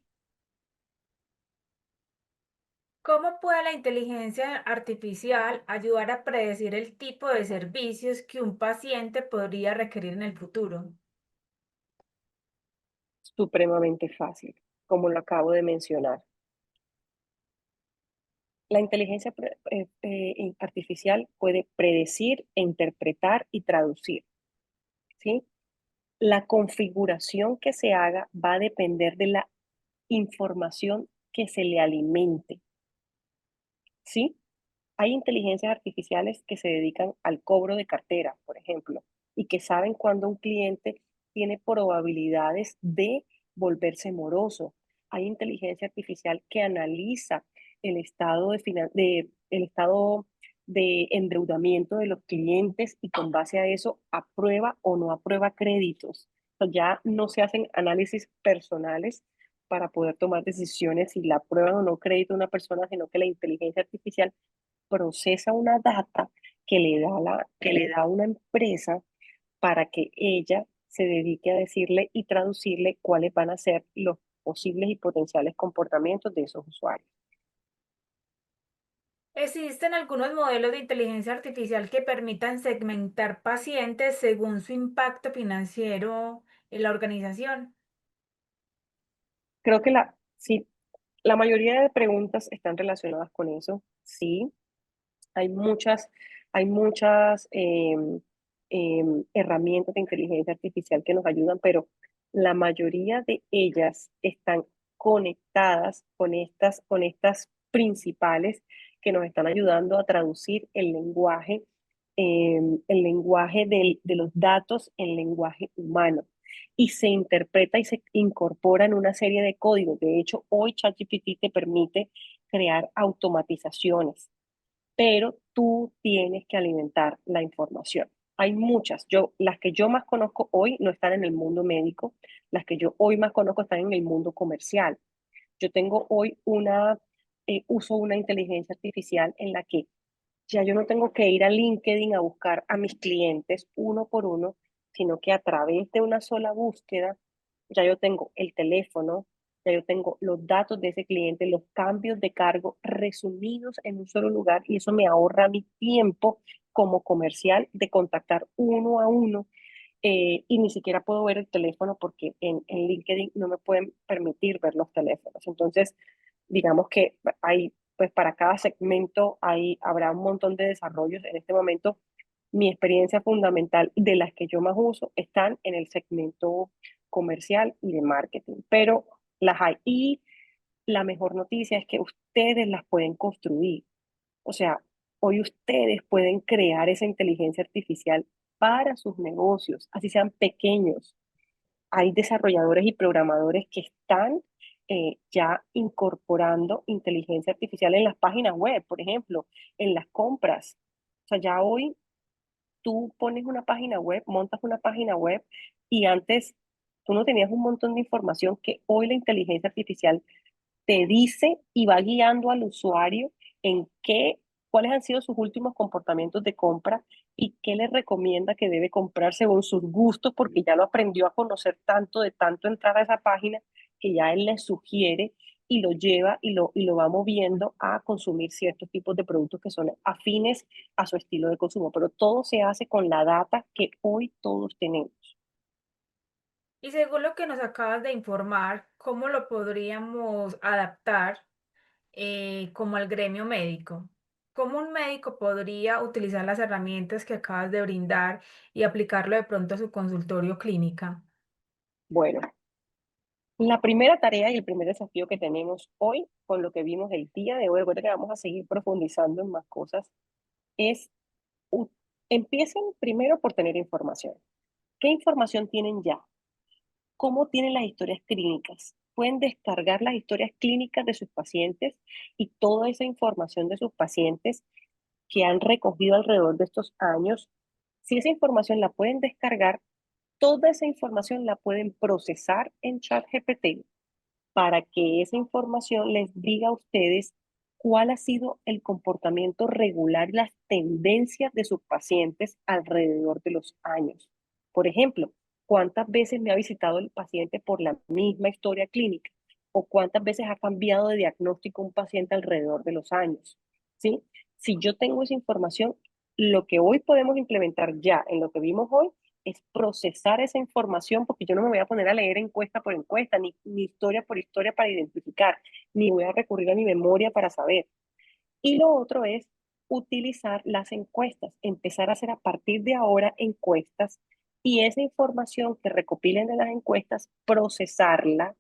S1: ¿Cómo puede la inteligencia artificial ayudar a predecir el tipo de servicios que un paciente podría requerir en el futuro?
S2: Supremamente fácil, como lo acabo de mencionar. La inteligencia artificial puede predecir, interpretar y traducir, ¿sí? La configuración que se haga va a depender de la información que se le alimente, ¿sí? Hay inteligencias artificiales que se dedican al cobro de cartera, por ejemplo, y que saben cuándo un cliente tiene probabilidades de volverse moroso. Hay inteligencia artificial que analiza el estado el estado de endeudamiento de los clientes y con base a eso aprueba o no aprueba créditos. O sea, ya no se hacen análisis personales para poder tomar decisiones si la aprueban o no crédito a una persona, sino que la inteligencia artificial procesa una data que le da una empresa para que ella se dedique a decirle y traducirle cuáles van a ser los posibles y potenciales comportamientos de esos usuarios.
S1: ¿Existen algunos modelos de inteligencia artificial que permitan segmentar pacientes según su impacto financiero en la organización?
S2: Creo que sí, la mayoría de preguntas están relacionadas con eso. Sí, hay muchas herramientas de inteligencia artificial que nos ayudan, pero la mayoría de ellas están conectadas con estas principales que nos están ayudando a traducir el lenguaje de los datos en lenguaje humano. Y se interpreta y se incorpora en una serie de códigos. De hecho, hoy ChatGPT te permite crear automatizaciones, pero tú tienes que alimentar la información. Hay muchas. Las que yo más conozco hoy no están en el mundo médico, las que yo hoy más conozco están en el mundo comercial. Yo tengo hoy uso una inteligencia artificial en la que ya yo no tengo que ir a LinkedIn a buscar a mis clientes uno por uno, sino que a través de una sola búsqueda, ya yo tengo el teléfono, ya yo tengo los datos de ese cliente, los cambios de cargo resumidos en un solo lugar y eso me ahorra mi tiempo como comercial de contactar uno a uno, y ni siquiera puedo ver el teléfono porque en LinkedIn no me pueden permitir ver los teléfonos. Entonces, digamos que hay, pues para cada segmento habrá un montón de desarrollos. En este momento, mi experiencia fundamental de las que yo más uso están en el segmento comercial y de marketing, pero las hay. Y la mejor noticia es que ustedes las pueden construir. O sea, hoy ustedes pueden crear esa inteligencia artificial para sus negocios, así sean pequeños. Hay desarrolladores y programadores que están ya incorporando inteligencia artificial en las páginas web, por ejemplo, en las compras. O sea, ya hoy tú pones una página web, montas una página web y antes tú no tenías un montón de información que hoy la inteligencia artificial te dice y va guiando al usuario en cuáles han sido sus últimos comportamientos de compra y qué le recomienda que debe comprar según sus gustos, porque ya lo aprendió a conocer tanto de tanto entrar a esa página que ya él le sugiere y lo lleva y lo va moviendo a consumir ciertos tipos de productos que son afines a su estilo de consumo. Pero todo se hace con la data que hoy todos tenemos.
S1: Y según lo que nos acabas de informar, ¿cómo lo podríamos adaptar como al gremio médico? ¿Cómo un médico podría utilizar las herramientas que acabas de brindar y aplicarlo de pronto a su consultorio clínica?
S2: Bueno, la primera tarea y el primer desafío que tenemos hoy, con lo que vimos el día de hoy, recuerda que vamos a seguir profundizando en más cosas, es u- empiecen primero por tener información. ¿Qué información tienen ya? ¿Cómo tienen las historias clínicas? Pueden descargar las historias clínicas de sus pacientes y toda esa información de sus pacientes que han recogido alrededor de estos años. Si esa información la pueden descargar, toda esa información la pueden procesar en ChatGPT para que esa información les diga a ustedes cuál ha sido el comportamiento regular y las tendencias de sus pacientes alrededor de los años. Por ejemplo, cuántas veces me ha visitado el paciente por la misma historia clínica o cuántas veces ha cambiado de diagnóstico un paciente alrededor de los años. ¿Sí? Si yo tengo esa información, lo que hoy podemos implementar ya en lo que vimos hoy es procesar esa información, porque yo no me voy a poner a leer encuesta por encuesta, ni historia por historia para identificar, ni voy a recurrir a mi memoria para saber. Y lo otro es utilizar las encuestas, empezar a hacer a partir de ahora encuestas y esa información que recopilen de las encuestas, procesarla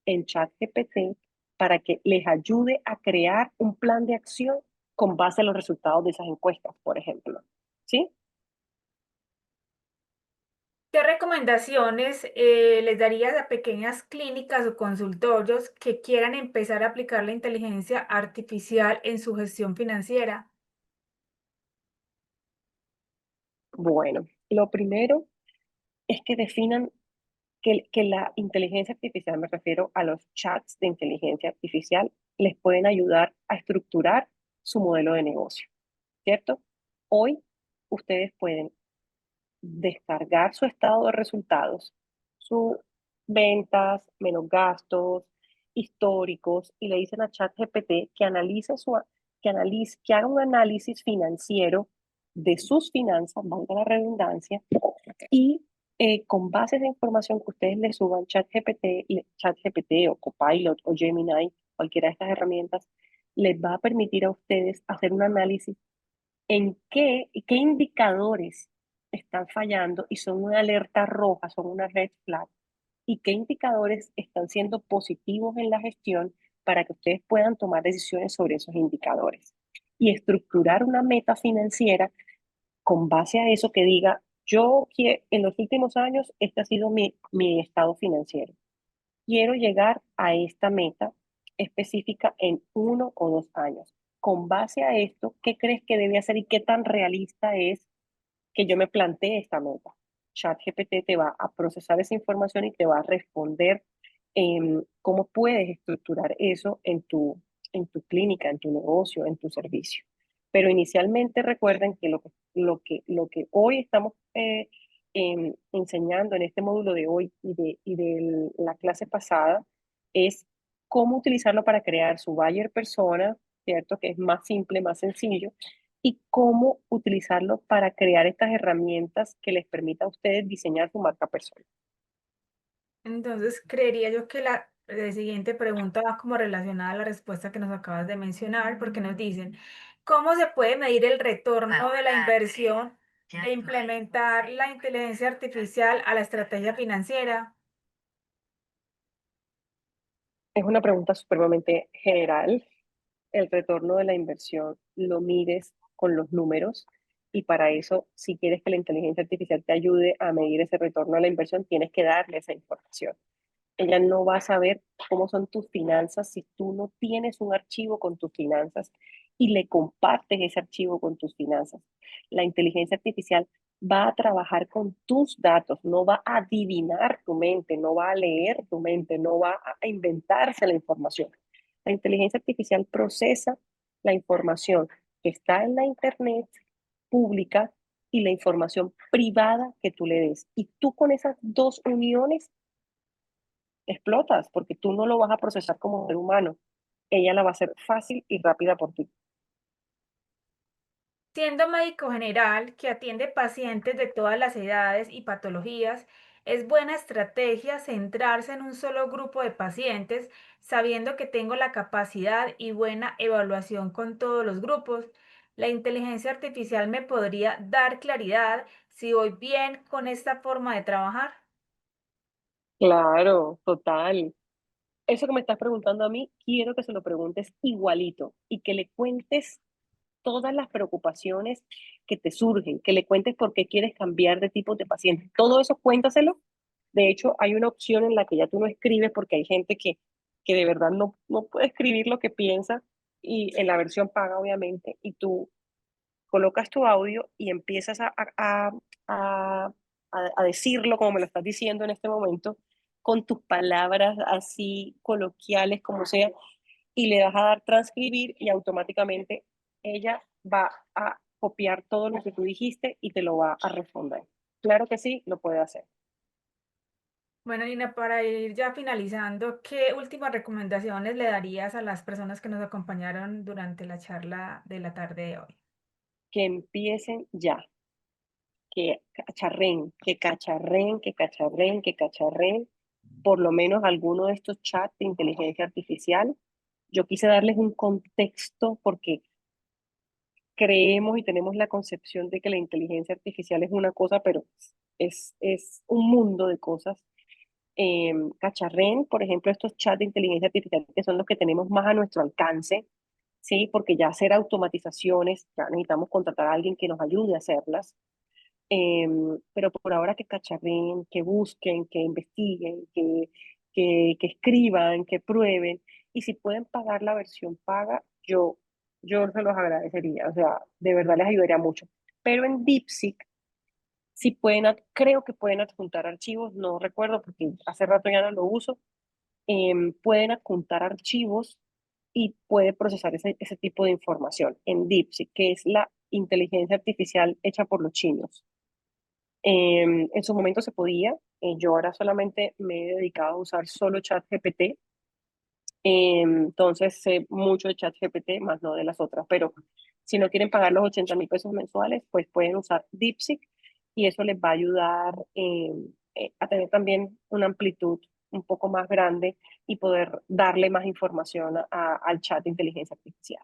S2: en ChatGPT para que les ayude a crear un plan de acción con base a los resultados de esas encuestas, por ejemplo. ¿Sí?
S1: ¿Qué recomendaciones les darías a pequeñas clínicas o consultorios que quieran empezar a aplicar la inteligencia artificial en su gestión financiera?
S2: Bueno, lo primero es que definan que la inteligencia artificial, me refiero a los chats de inteligencia artificial, les pueden ayudar a estructurar su modelo de negocio, ¿cierto? Hoy ustedes pueden descargar su estado de resultados, sus ventas, menos gastos, históricos, y le dicen a ChatGPT que haga un análisis financiero de sus finanzas, valga la redundancia, y con base a esa información que ustedes le suban ChatGPT o Copilot o Gemini, cualquiera de estas herramientas, les va a permitir a ustedes hacer un análisis en qué indicadores están fallando y son una alerta roja, son una red flag, y qué indicadores están siendo positivos en la gestión para que ustedes puedan tomar decisiones sobre esos indicadores y estructurar una meta financiera con base a eso que diga, en los últimos años este ha sido mi estado financiero. Quiero llegar a esta meta específica en 1 o 2 años. Con base a esto, ¿qué crees que debe hacer y qué tan realista es que yo me plantee esta meta? ChatGPT te va a procesar esa información y te va a responder cómo puedes estructurar eso en tu clínica, en tu negocio, en tu servicio. Pero inicialmente recuerden que lo que hoy estamos enseñando en este módulo de hoy y de la clase pasada es cómo utilizarlo para crear su buyer persona, ¿cierto? Que es más simple, más sencillo, y cómo utilizarlo para crear estas herramientas que les permita a ustedes diseñar su marca personal.
S1: Entonces, creería yo que la siguiente pregunta va como relacionada a la respuesta que nos acabas de mencionar, porque nos dicen, ¿cómo se puede medir el retorno de la inversión e implementar la inteligencia artificial a la estrategia financiera?
S2: Es una pregunta supremamente general. El retorno de la inversión lo mides con los números y para eso, si quieres que la inteligencia artificial te ayude a medir ese retorno a la inversión, tienes que darle esa información. Ella no va a saber cómo son tus finanzas si tú no tienes un archivo con tus finanzas y le compartes ese archivo con tus finanzas. La inteligencia artificial va a trabajar con tus datos, no va a adivinar tu mente, no va a leer tu mente, no va a inventarse la información. La inteligencia artificial procesa la información que está en la internet pública y la información privada que tú le des. Y tú con esas dos uniones explotas, porque tú no lo vas a procesar como ser humano. Ella la va a hacer fácil y rápida por ti.
S1: Siendo médico general que atiende pacientes de todas las edades y patologías, es buena estrategia centrarse en un solo grupo de pacientes, sabiendo que tengo la capacidad y buena evaluación con todos los grupos. La inteligencia artificial me podría dar claridad si voy bien con esta forma de trabajar.
S2: Claro, total. Eso que me estás preguntando a mí, quiero que se lo preguntes igualito y que le cuentes todas las preocupaciones que te surgen, que le cuentes por qué quieres cambiar de tipo de paciente. Todo eso cuéntaselo. De hecho, hay una opción en la que ya tú no escribes porque hay gente que de verdad no puede escribir lo que piensa y en la versión paga, obviamente, y tú colocas tu audio y empiezas a a decirlo como me lo estás diciendo en este momento, con tus palabras así coloquiales como sea, y le vas a dar transcribir y automáticamente ella va a copiar todo lo que tú dijiste y te lo va a responder. Claro que sí, lo puede hacer.
S1: Bueno, Nina, para ir ya finalizando, ¿qué últimas recomendaciones le darías a las personas que nos acompañaron durante la charla de la tarde de hoy?
S2: Que empiecen ya, que cacharren, que cacharren, que cacharren, que cacharren, por lo menos alguno de estos chats de inteligencia artificial. Yo quise darles un contexto porque creemos y tenemos la concepción de que la inteligencia artificial es una cosa, pero es un mundo de cosas. Cacharren, por ejemplo, estos chats de inteligencia artificial que son los que tenemos más a nuestro alcance, ¿sí? Porque ya hacer automatizaciones, ya necesitamos contratar a alguien que nos ayude a hacerlas. Pero por ahora que cacharren, que busquen, que investiguen, que escriban, que prueben. Y si pueden pagar la versión paga, yo se los agradecería. O sea, de verdad les ayudaría mucho. Pero en DeepSeek, si pueden, creo que pueden adjuntar archivos, no recuerdo porque hace rato ya no lo uso, pueden adjuntar archivos y puede procesar ese tipo de información en DeepSeek, que es la inteligencia artificial hecha por los chinos. En su momento se podía, yo ahora solamente me he dedicado a usar solo ChatGPT, entonces sé mucho de ChatGPT, más no de las otras, pero si no quieren pagar los 80.000 pesos mensuales, pues pueden usar DeepSeek y eso les va a ayudar a tener también una amplitud un poco más grande y poder darle más información al chat de inteligencia artificial.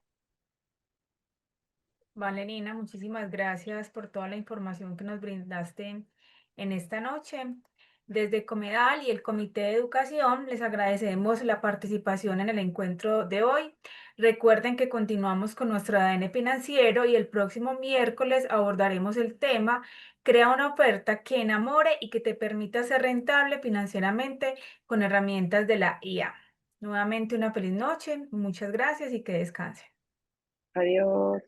S1: Vale, Nina, muchísimas gracias por toda la información que nos brindaste en esta noche. Desde Comedal y el Comité de Educación les agradecemos la participación en el encuentro de hoy. Recuerden que continuamos con nuestro ADN financiero y el próximo miércoles abordaremos el tema Crea una oferta que enamore y que te permita ser rentable financieramente con herramientas de la IA. Nuevamente una feliz noche, muchas gracias y que descansen.
S2: Adiós.